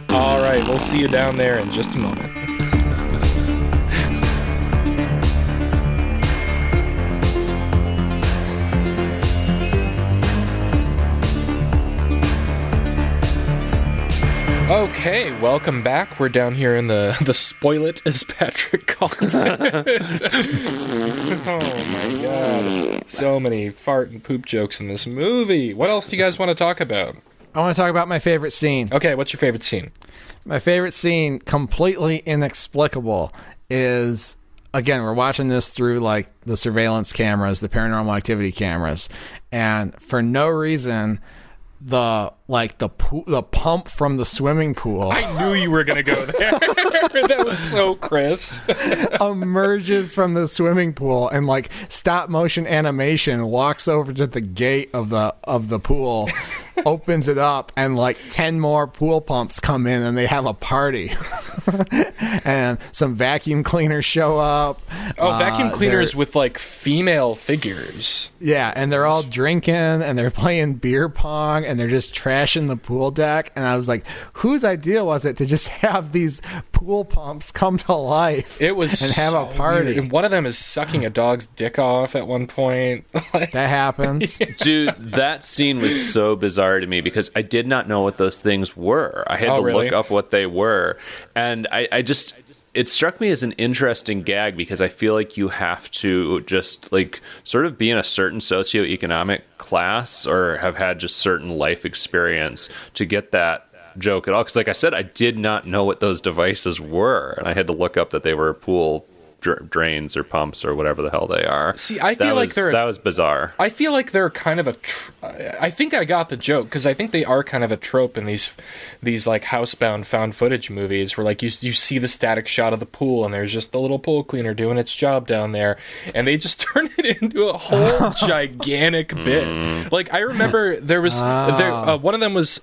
All right, we'll see you down there in just a moment. Okay, welcome back. We're down here in the spoilet, as Patrick calls it. Oh my god. So many fart and poop jokes in this movie. What else do you guys want to talk about? I want to talk about my favorite scene. Okay, what's your favorite scene? My favorite scene, completely inexplicable, is, again, we're watching this through like the surveillance cameras, the Paranormal Activity cameras, and for no reason, the pump from the swimming pool I knew you were gonna go there. That was so Chris. emerges from the swimming pool and like stop motion animation walks over to the gate of the pool, opens it up, and like 10 more pool pumps come in and they have a party. And some vacuum cleaners show up. Oh, vacuum cleaners with like female figures. Yeah, and they're all drinking and they're playing beer pong and they're just trashing the pool deck. And I was like, whose idea was it to just have these pool pumps come to life? It was and have a party. Weird. And one of them is sucking a dog's dick off at one point. That happens. Dude, that scene was so bizarre to me because I did not know what those things were. I had to look up what they were. And I just, it struck me as an interesting gag because I feel like you have to just like sort of be in a certain socioeconomic class or have had just certain life experience to get that joke at all. Because like I said, I did not know what those devices were. And I had to look up that they were pool drains or pumps or whatever the hell they are. See, I feel like that was bizarre. I feel like they're kind of I think I got the joke because I think they are kind of a trope in these like housebound found footage movies where like you see the static shot of the pool and there's just the little pool cleaner doing its job down there and they just turn it into a whole gigantic bit. Like I remember there was one of them was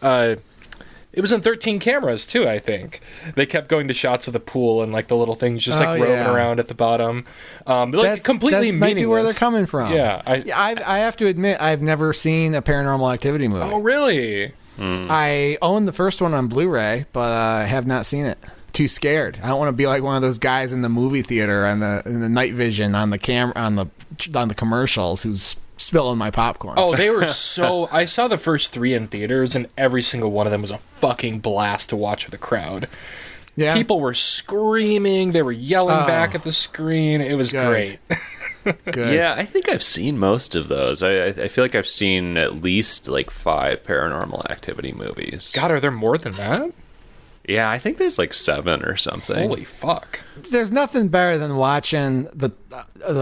it was in 13 cameras, too, I think. They kept going to shots of the pool and, like, the little things just, like, roving around at the bottom. Like, completely meaningless. That might be where they're coming from. Yeah. I have to admit, I've never seen a Paranormal Activity movie. Oh, really? I own the first one on Blu-ray, but I have not seen it. Too scared. I don't want to be like one of those guys in the movie theater in the night vision on the camera on the commercials who's spilling my popcorn. Oh, they were so... I saw the first 3 in theaters, and every single one of them was a fucking blast to watch with the crowd. Yeah. People were screaming. They were yelling back at the screen. It was great. Good. Yeah, I think I've seen most of those. I feel like I've seen at least like 5 Paranormal Activity movies. God, are there more than that? Yeah, I think there's like 7 or something. Holy fuck. There's nothing better than watching the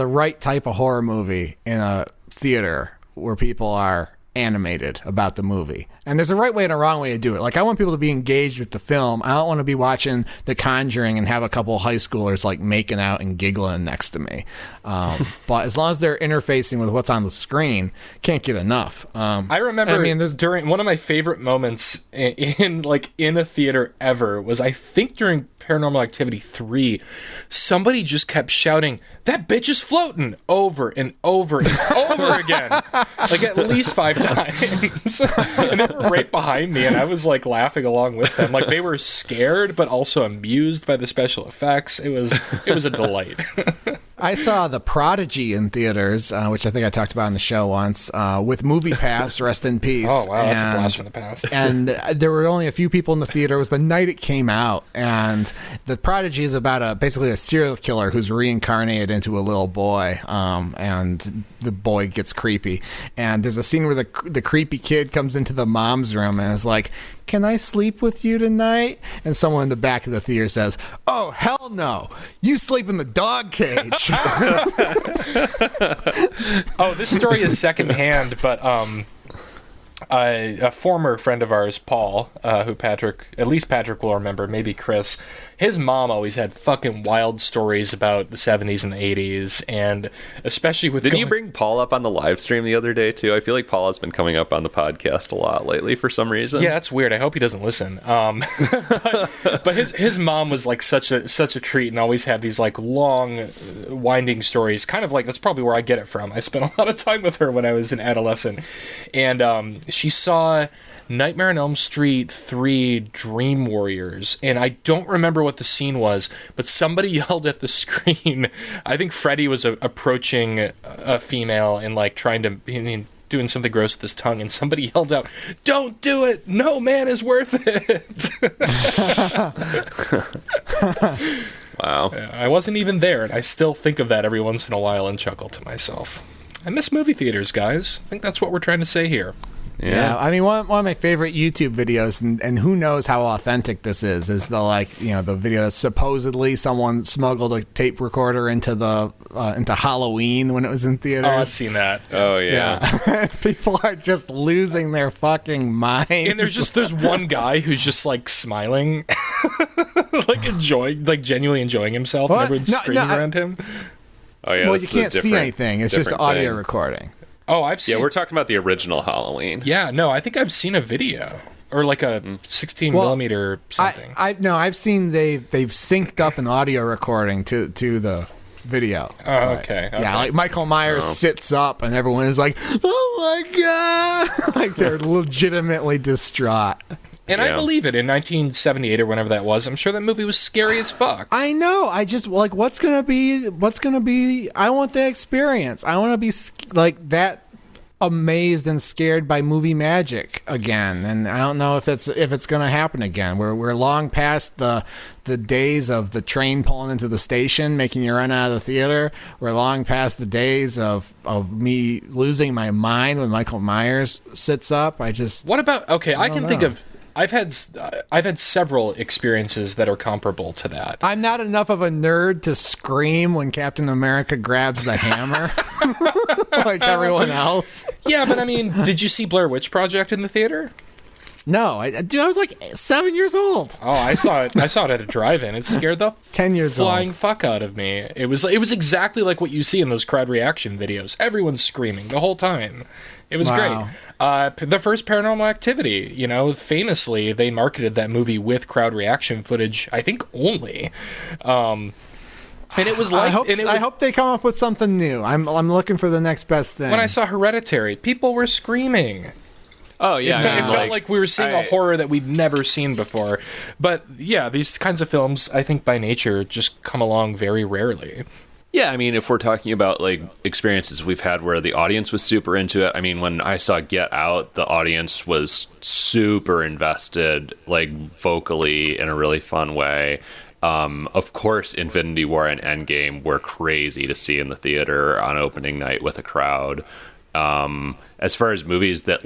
right type of horror movie in a theater where people are animated about the movie. And there's a right way and a wrong way to do it. Like, I want people to be engaged with the film. I don't want to be watching The Conjuring and have a couple of high schoolers, like, making out and giggling next to me. But as long as they're interfacing with what's on the screen, can't get enough. I remember during one of my favorite moments in a theater ever was, I think, during Paranormal Activity 3, somebody just kept shouting, "That bitch is floating!" over and over and over again. Like, at least 5 times. And they were right behind me, and I was, like, laughing along with them. Like, they were scared, but also amused by the special effects. It was a delight. I saw The Prodigy in theaters, which I think I talked about on the show once, with MoviePass, rest in peace. Oh, wow, that's a blast from the past. And there were only a few people in the theater. It was the night it came out, and The Prodigy is about basically a serial killer who's reincarnated into a little boy, and the boy gets creepy. And there's a scene where the creepy kid comes into the mom's room and is like, "Can I sleep with you tonight?" And someone in the back of the theater says, "Oh, hell no. You sleep in the dog cage." Oh, this story is secondhand, but a former friend of ours, Paul, who at least Patrick will remember, maybe Chris, his mom always had fucking wild stories about the 70s and the 80s, and especially with... Didn't you bring Paul up on the live stream the other day, too? I feel like Paul has been coming up on the podcast a lot lately for some reason. Yeah, that's weird. I hope he doesn't listen. But his mom was like such a treat and always had these like long, winding stories, kind of like, that's probably where I get it from. I spent a lot of time with her when I was an adolescent, and she saw Nightmare on Elm Street 3 Dream Warriors, and I don't remember what the scene was, but somebody yelled at the screen. I think Freddy was approaching a female and like trying to... doing something gross with his tongue, and somebody yelled out, "Don't do it! No man is worth it!" Wow. I wasn't even there, and I still think of that every once in a while and chuckle to myself. I miss movie theaters, guys. I think that's what we're trying to say here. Yeah, I mean, one of my favorite YouTube videos, and who knows how authentic this is the the video that supposedly someone smuggled a tape recorder into into Halloween when it was in theaters. Oh, I've seen that. Oh yeah. People are just losing their fucking mind. And there's one guy who's just like smiling, genuinely enjoying himself, and everyone's screaming around him. Oh yeah. Well, you can't see anything. It's just audio recording. Oh, I've seen. Yeah, we're talking about the original Halloween. Yeah, no, I think I've seen a video or like a 16 millimeter something. I've seen they've synced up an audio recording to the video. Oh, okay. Yeah, like Michael Myers sits up and everyone is like, "Oh my god!" Like they're legitimately distraught. And I believe it. In 1978 or whenever that was, I'm sure that movie was scary as fuck. I know. I just what's gonna be. I want the experience. I want to be like that, amazed and scared by movie magic again. And I don't know if it's gonna happen again. We're long past the days of the train pulling into the station, making you run out of the theater. We're long past the days of me losing my mind when Michael Myers sits up. What about? Okay, I can think of. I've had several experiences that are comparable to that. I'm not enough of a nerd to scream when Captain America grabs the hammer like everyone else. Yeah, but I mean, did you see Blair Witch Project in the theater? No, I was like 7 years old. Oh, I saw it at a drive-in. It scared the 10 years flying old. fuck out of me. It was exactly like what you see in those crowd reaction videos. Everyone's screaming the whole time. It was great. The first Paranormal Activity, famously, they marketed that movie with crowd reaction footage, I think only. And it was like... I hope they come up with something new. I'm looking for the next best thing. When I saw Hereditary, people were screaming. Oh, yeah. It felt like we were seeing a horror that we'd never seen before. But, yeah, these kinds of films, I think by nature, just come along very rarely. Yeah, I mean, if we're talking about, experiences we've had where the audience was super into it, I mean, when I saw Get Out, the audience was super invested, vocally in a really fun way. Of course, Infinity War and Endgame were crazy to see in the theater on opening night with a crowd. As far as movies that,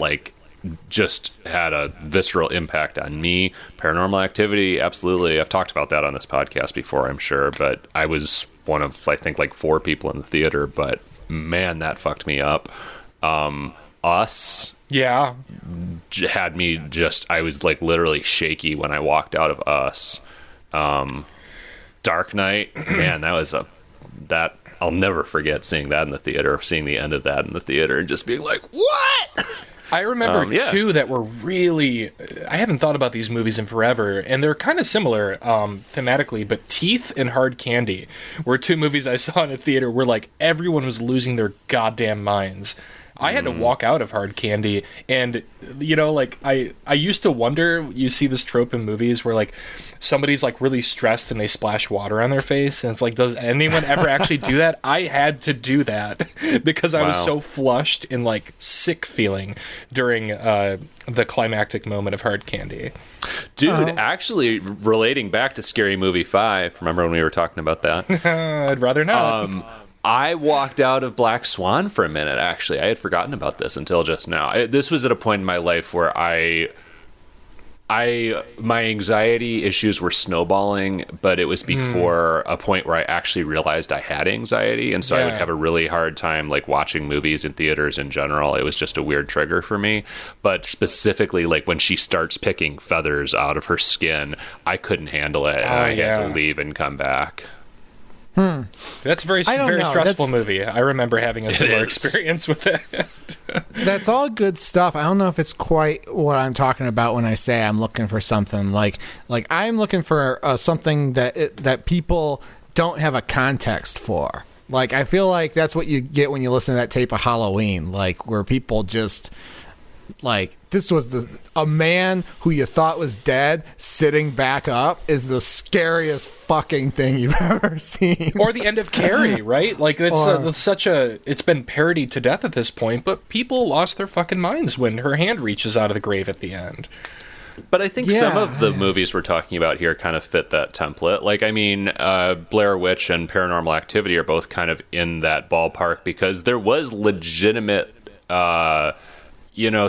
just had a visceral impact on me, Paranormal Activity, absolutely. I've talked about that on this podcast before, I'm sure, but I was one of, I think, 4 people in the theater, but man, that fucked me up. Us, yeah, had me I was literally shaky when I walked out of Us. Dark Knight, man, that I'll never forget seeing that in the theater, seeing the end of that in the theater and just being like, what? I remember two that were really... I haven't thought about these movies in forever, and they're kind of similar thematically, but Teeth and Hard Candy were 2 movies I saw in a theater where everyone was losing their goddamn minds. I had to walk out of Hard Candy, and I used to wonder, you see this trope in movies where somebody's really stressed and they splash water on their face, and it's does anyone ever actually do that? I had to do that because I was so flushed and sick feeling during the climactic moment of Hard Candy. Dude, actually, relating back to Scary Movie 5, remember when we were talking about that? I'd rather not. I walked out of Black Swan for a minute, actually. I had forgotten about this until just now. This was at a point in my life where my anxiety issues were snowballing, but it was before a point where I actually realized I had anxiety, and so I would have a really hard time watching movies in theaters in general. It was just a weird trigger for me. But specifically, when she starts picking feathers out of her skin, I couldn't handle it, and I had to leave and come back. That's a very stressful movie. I remember having a similar experience with it. That's all good stuff. I don't know if it's quite what I'm talking about when I say I'm looking for something like I'm looking for something that people don't have a context for. I feel like that's what you get when you listen to that tape of Halloween, where people just this was a man who you thought was dead sitting back up is the scariest fucking thing you've ever seen. Or the end of Carrie, right? It's been parodied to death at this point, but people lost their fucking minds when her hand reaches out of the grave at the end. But I think some of the movies we're talking about here kind of fit that template. Blair Witch and Paranormal Activity are both kind of in that ballpark because there was legitimate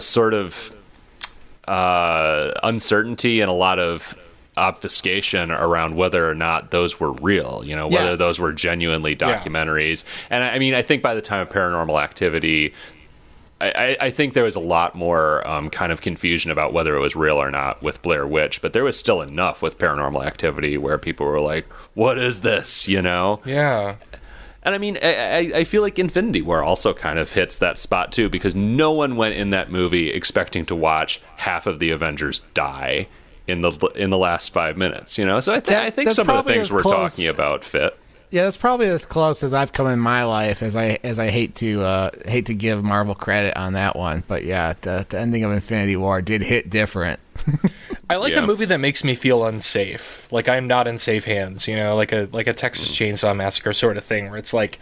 sort of uncertainty and a lot of obfuscation around whether or not those were real, whether those were genuinely documentaries. And I mean, I think by the time of Paranormal Activity, I think there was a lot more kind of confusion about whether it was real or not with Blair Witch, but there was still enough with Paranormal Activity where people were like, what is this, Yeah. And I mean, I feel like Infinity War also kind of hits that spot too, because no one went in that movie expecting to watch half of the Avengers die in the last 5 minutes, So I think some of the things we're talking about fit. Yeah, that's probably as close as I've come in my life. As I hate to give Marvel credit on that one, but yeah, the ending of Infinity War did hit different. I like a movie that makes me feel unsafe, like I'm not in safe hands, like a Texas Chainsaw Massacre sort of thing, where it's like,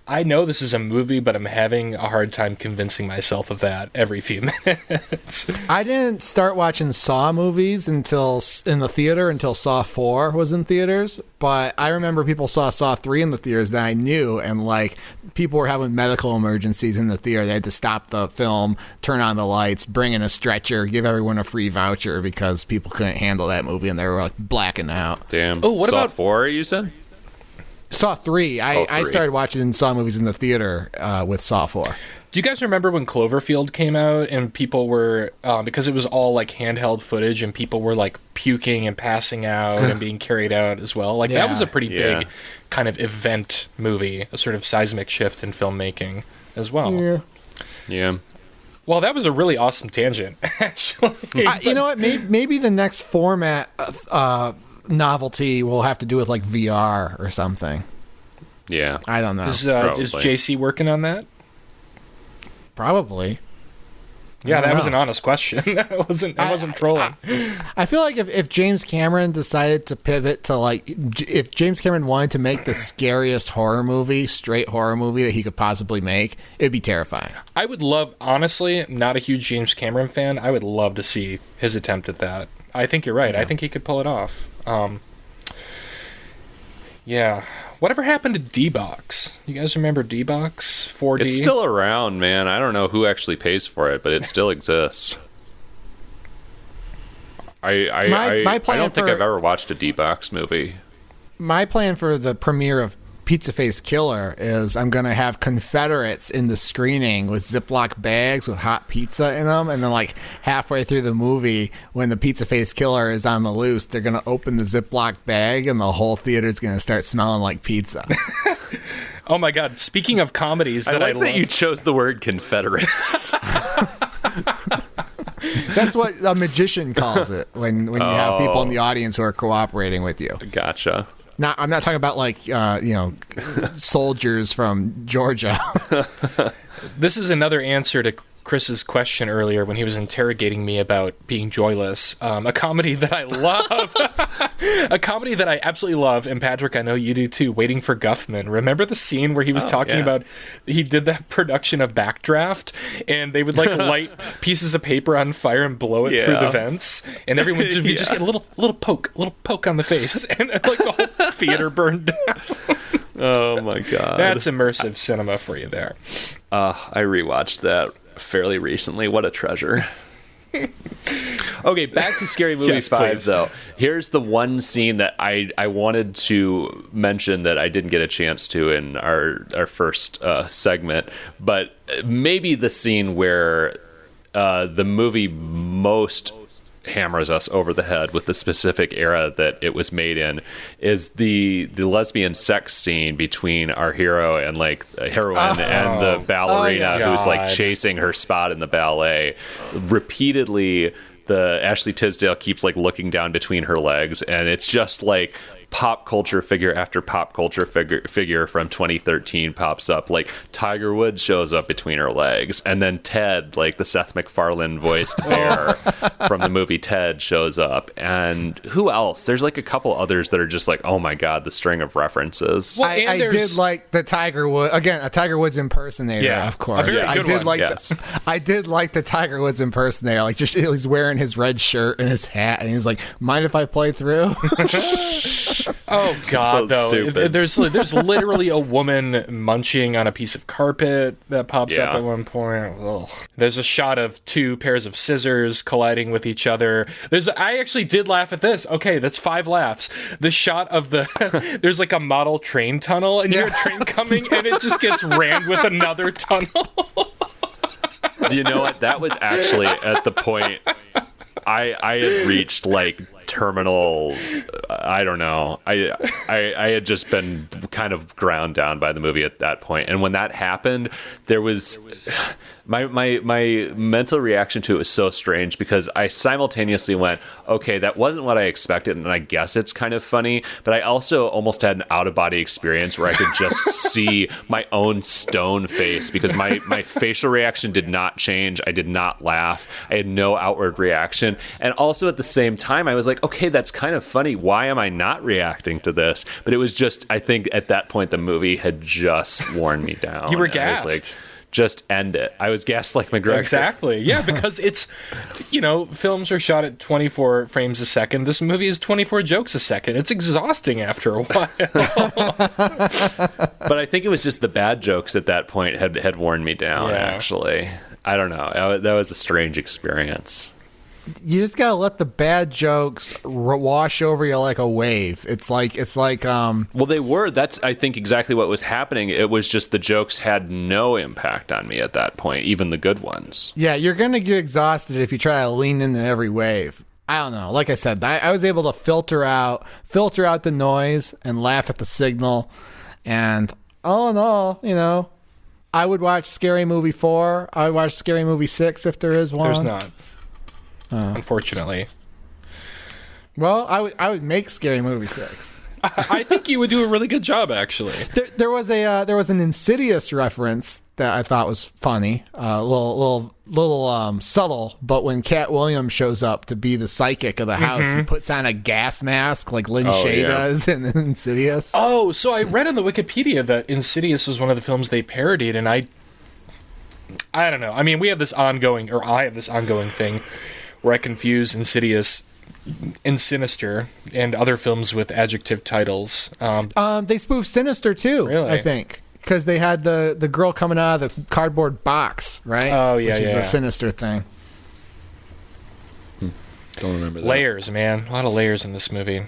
I know this is a movie, but I'm having a hard time convincing myself of that every few minutes. I didn't start watching Saw movies in the theater until Saw 4 was in theaters, but I remember people saw Saw 3 in the theaters that I knew, and like people were having medical emergencies in the theater. They had to stop the film, turn on the lights, bring in a stretcher, give everyone a free voucher because people couldn't handle that movie and they were like blacking out. Damn. Oh, what Saw about 4, you said? Saw 3. I started watching Saw movies in the theater with Saw 4. Do you guys remember when Cloverfield came out and people were, because it was all like handheld footage and people were like puking and passing out and being carried out as well? Like that was a pretty big kind of event movie, a sort of seismic shift in filmmaking as well. Yeah. Well, that was a really awesome tangent, actually. You know what? Maybe the next format novelty will have to do with like VR or something. Yeah, I don't know. Is JC working on that? Probably. Yeah, that was an honest question. I wasn't trolling. I feel like if James Cameron decided to pivot to like, if James Cameron wanted to make the scariest straight horror movie that he could possibly make, it'd be terrifying. I would love, honestly, not a huge James Cameron fan. I would love to see his attempt at that. I think you're right. Yeah. I think he could pull it off. Yeah. Whatever happened to D-Box? You guys remember D-Box 4D? It's still around, man. I don't know who actually pays for it, but it still exists. I don't think I've ever watched a D-Box movie. My plan for the premiere of Pizza Face Killer is I'm going to have Confederates in the screening with Ziploc bags with hot pizza in them, and then like halfway through the movie when the Pizza Face Killer is on the loose, they're going to open the Ziploc bag and the whole theater is going to start smelling like pizza. Oh my god, speaking of comedies that I love. That you chose the word Confederates. That's what a magician calls it when you have people in the audience who are cooperating with you. Gotcha. I'm not talking about like soldiers from Georgia. This is another answer to Chris's question earlier when he was interrogating me about being joyless. A comedy that I love, a comedy that I absolutely love, and Patrick, I know you do too. Waiting for Guffman. Remember the scene where he was talking about he did that production of Backdraft, and they would like light pieces of paper on fire and blow it through the vents, and everyone would just get a little poke on the face, and like the whole theater burned down. Oh my god, that's immersive cinema for you there. I rewatched that fairly recently. What a treasure. Okay, back to Scary Movie 5 though. Here's the one scene that I wanted to mention that I didn't get a chance to in our first segment, but maybe the scene where the movie most hammers us over the head with the specific era that it was made in is the lesbian sex scene between our hero and like a heroine and the ballerina who's like chasing her spot in the ballet. Repeatedly, the Ashley Tisdale keeps like looking down between her legs, and it's just like pop culture figure after pop culture figure from 2013 pops up. Like Tiger Woods shows up between her legs, and then Ted, like the Seth MacFarlane voiced bear from the movie Ted, shows up. And who else? There's like a couple others that are just like, oh my god, the string of references. Well, I did like the Tiger Woods, again, a Tiger Woods impersonator, of course. I did like the Tiger Woods impersonator. Like just he's wearing his red shirt and his hat, and he's like, mind if I play through? Oh God, So though, stupid. there's literally a woman munching on a piece of carpet that pops up Yeah. at one point. Ugh. There's a shot of two pairs of scissors colliding with each other. I actually did laugh at this. Okay, that's 5 laughs. The shot of there's like a model train tunnel, and you hear a train coming, and it just gets rammed with another tunnel. You know what? That was actually at the point I had reached like terminal. I don't know. I had just been kind of ground down by the movie at that point, and when that happened, there was my mental reaction to it was so strange because I simultaneously went, okay, that wasn't what I expected, and I guess it's kind of funny, but I also almost had an out of body experience where I could just see my own stone face because my facial reaction did not change. I did not laugh. I had no outward reaction, and also at the same time I was like, okay, that's kind of funny. Why am I not reacting to this? But it was just, I think at that point the movie had just worn me down. You were And I was gassed. like, just end it. I was gassed like McGregor. Exactly. Yeah, because it's, films are shot at 24 frames a second. This movie is 24 jokes a second. It's exhausting after a while. But I think it was just the bad jokes at that point had worn me down, Yeah. actually. I don't know. That was a strange experience. You just gotta let the bad jokes wash over you like a wave. It's like Well, they were. That's, I think, exactly what was happening. It was just the jokes had no impact on me at that point, even the good ones. yeah, you're gonna get exhausted if you try to lean into every wave. I don't know. Like I said, I was able to filter out the noise and laugh at the signal. And all in all, I would watch Scary Movie 4. I would watch Scary Movie 6 if there is one. There's not. Unfortunately. Well, I would make Scary Movie 6. I think you would do a really good job, actually. There was an Insidious reference that I thought was funny, little subtle. But when Cat Williams shows up to be the psychic of the house, he puts on a gas mask like Lin Shaye does in Insidious. Oh, so I read on the Wikipedia that Insidious was one of the films they parodied, and I don't know. I mean, I have this ongoing thing where I confuse Insidious and Sinister and other films with adjective titles. They spoofed Sinister too, Really? I think, because they had the girl coming out of the cardboard box, right? Oh, yeah, which is yeah. a Sinister thing. Don't remember that. Layers, man. A lot of layers in this movie.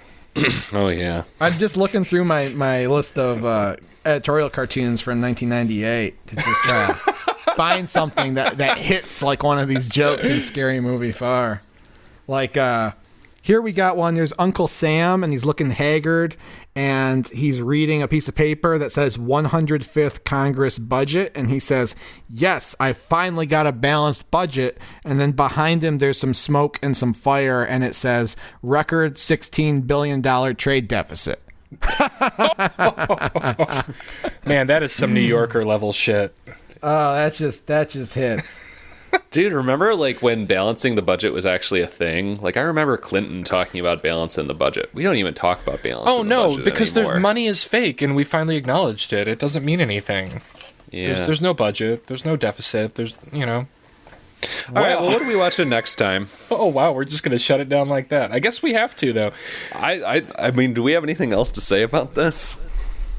Oh, yeah. I'm just looking through my list of editorial cartoons from 1998 to just try to find something that hits like one of these jokes in Scary Movie 4. Like, here we got one. There's Uncle Sam, and he's looking haggard, and he's reading a piece of paper that says 105th Congress budget, and he says, "Yes, I finally got a balanced budget." And then behind him, there's some smoke and some fire, and it says, "Record $16 billion trade deficit." Man, that is some New Yorker level shit. Oh, that just hits. Dude, remember like when balancing the budget was actually a thing? Like I remember Clinton talking about balancing the budget. We don't even talk about balancing Oh, the no, budget because the anymore. money is fake, and we finally acknowledged it. It doesn't mean anything. Yeah. There's no budget. There's no deficit. There's. All right, well, what are we watching next time? Oh, wow, we're just going to shut it down like that. I guess we have to, though. I mean, do we have anything else to say about this?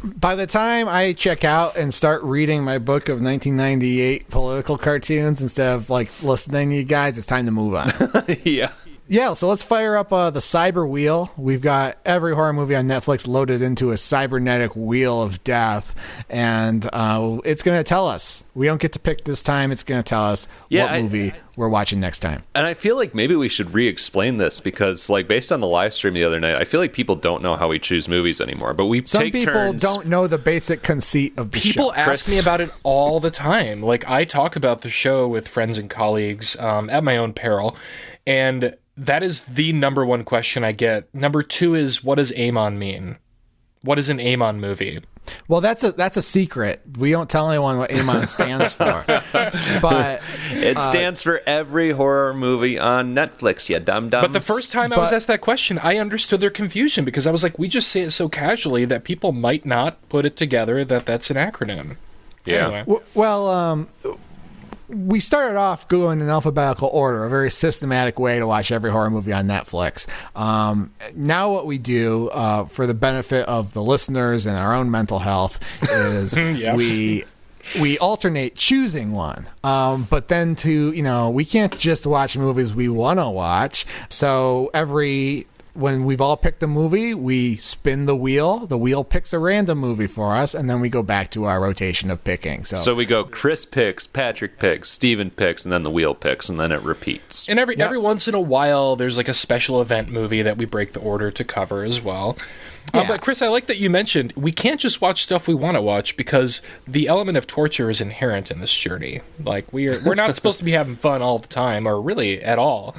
By the time I check out and start reading my book of 1998 political cartoons instead of like listening to you guys, it's time to move on. Yeah. Yeah, so let's fire up the cyber wheel. We've got every horror movie on Netflix loaded into a cybernetic wheel of death, and it's going to tell us. We don't get to pick this time. It's going to tell us what movie we're watching next time. And I feel like maybe we should re-explain this because, like, based on the live stream the other night, I feel like people don't know how we choose movies anymore. But we Some take people turns. don't know the basic conceit of the People show. ask me about it all the time. Like, I talk about the show with friends and colleagues at my own peril, and that is the number one question I get. Number two is, what does Amon mean? What is an Amon movie? Well, that's a secret. We don't tell anyone what Amon stands for. But It stands for every horror movie on Netflix, you dum-dums. But the first time I was asked that question, I understood their confusion because I was like, we just say it so casually that people might not put it together that that's an acronym. Yeah. Anyway. well, we started off going in alphabetical order, a very systematic way to watch every horror movie on Netflix. Now what we do, for the benefit of the listeners and our own mental health, is we alternate choosing one. But then we can't just watch movies we want to watch. So when we've all picked a movie, we spin the wheel. The wheel picks a random movie for us, and then we go back to our rotation of picking. So we go Chris picks, Patrick picks, Steven picks, and then the wheel picks, and then it repeats. And every once in a while, there's like a special event movie that we break the order to cover as well. Yeah. But Chris, I like that you mentioned we can't just watch stuff we want to watch because the element of torture is inherent in this journey. Like we're not supposed to be having fun all the time, or really at all.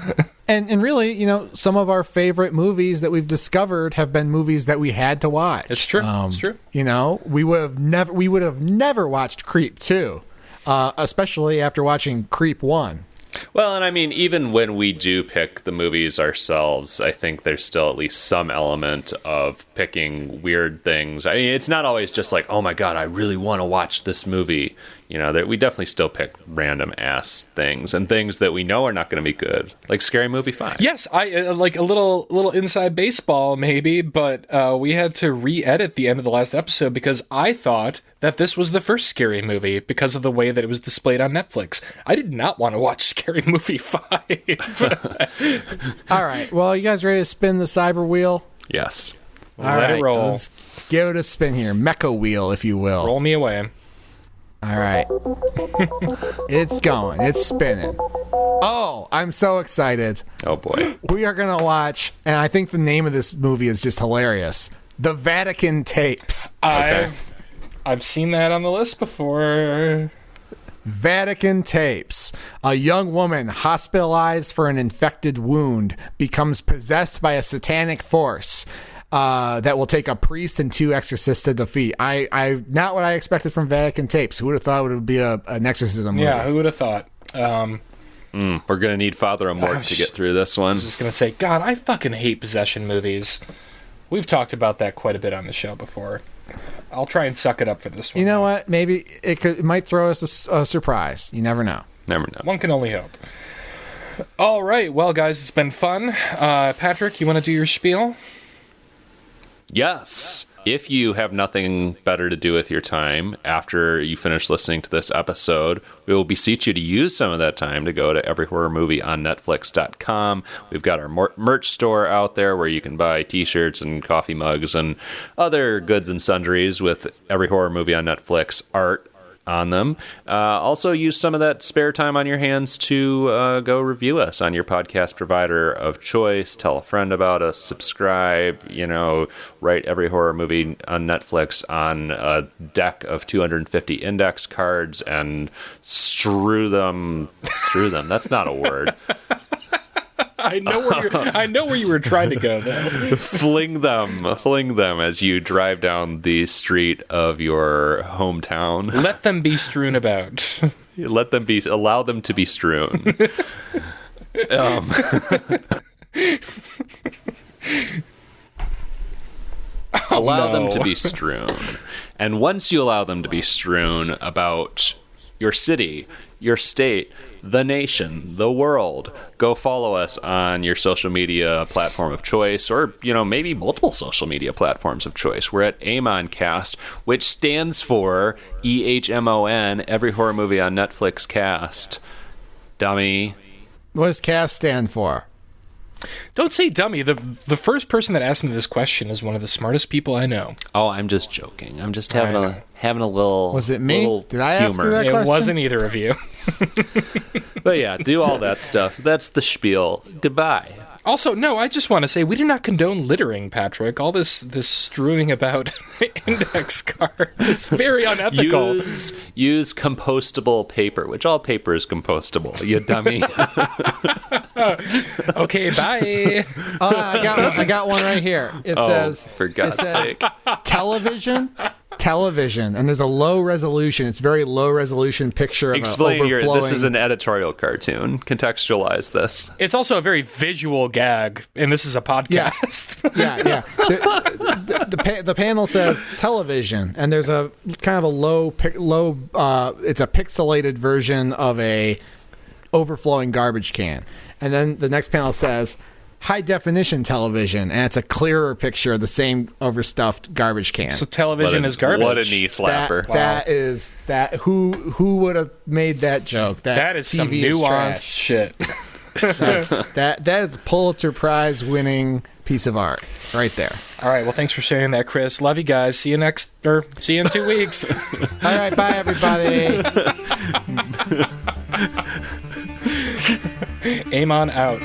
And really, some of our favorite movies that we've discovered have been movies that we had to watch. It's true. It's true. We would have never watched Creep 2, especially after watching Creep 1. Well, and I mean, even when we do pick the movies ourselves, I think there's still at least some element of picking weird things. I mean, it's not always just like, oh my God, I really want to watch this movie. That we definitely still pick random ass things and things that we know are not going to be good, like Scary Movie 5. Yes, I like a little inside baseball maybe, but we had to re-edit the end of the last episode because I thought that this was the first Scary Movie because of the way that it was displayed on Netflix. I did not want to watch Scary Movie 5. All right, well, you guys ready to spin the cyber wheel? Yes. Let it roll. Let's give it a spin here. Mecha wheel, if you will. Roll me away. All right. It's going. It's spinning. Oh, I'm so excited. Oh, boy. We are going to watch, and I think the name of this movie is just hilarious, The Vatican Tapes. Okay. I've seen that on the list before. Vatican Tapes. A young woman hospitalized for an infected wound becomes possessed by a satanic force. That will take a priest and 2 exorcists to defeat. I not what I expected from Vatican Tapes. Who would have thought it would be an exorcism movie? Yeah, who would have thought? We're going to need Father Amort to get through this one. I was just going to say, God, I fucking hate possession movies. We've talked about that quite a bit on the show before. I'll try and suck it up for this one. You know what? Maybe it might throw us a surprise. You never know. Never know. One can only hope. All right. Well, guys, it's been fun. Patrick, you want to do your spiel? Yes. If you have nothing better to do with your time after you finish listening to this episode, we will beseech you to use some of that time to go to everyhorrormovieonnetflix.com. We've got our merch store out there where you can buy t-shirts and coffee mugs and other goods and sundries with Every Horror Movie on Netflix art on them. Also use some of that spare time on your hands to go review us on your podcast provider of choice. Tell a friend about us. Subscribe. Write Every Horror Movie on Netflix on a deck of 250 index cards and strew them. That's not a word. I know where you were trying to go though. Fling them as you drive down the street of your hometown. Let them be strewn about. Allow them to be strewn. Allow them to be strewn. And once you allow them to be strewn about your city, your state, the nation, the world, go follow us on your social media platform of choice, or maybe multiple social media platforms of choice. We're at AmonCast, which stands for EHMON, Every Horror Movie on Netflix Cast. Dummy. What does CAST stand for? Don't say dummy. The first person that asked me this question is one of the smartest people I know. Oh, I'm just joking. I'm just having a little. Was it me? Did I ask you that It question? wasn't either of you. But yeah, do all that stuff. That's the spiel. Goodbye. Also, no, I just want to say we do not condone littering, Patrick. All this strewing about index cards is very unethical. Use compostable paper, which all paper is compostable, you dummy. Okay, bye. I got one right here. It says, for God's sake. television, television, and there's a low resolution. It's very low resolution picture of Explain an overflowing. this is an editorial cartoon. Contextualize this. It's also a very visual gag, and this is a podcast. Yeah. The panel says television, and there's a kind of a low. It's a pixelated version of a overflowing garbage can, and then the next panel says high definition television, and it's a clearer picture of the same overstuffed garbage can. So television is garbage. What a knee slapper! Who would have made that joke? That is some TV nuanced trash. shit. That is a Pulitzer Prize winning piece of art right there. All right, well, thanks for sharing that, Chris. Love you guys. See you in 2 weeks. All right, bye everybody. Amon out.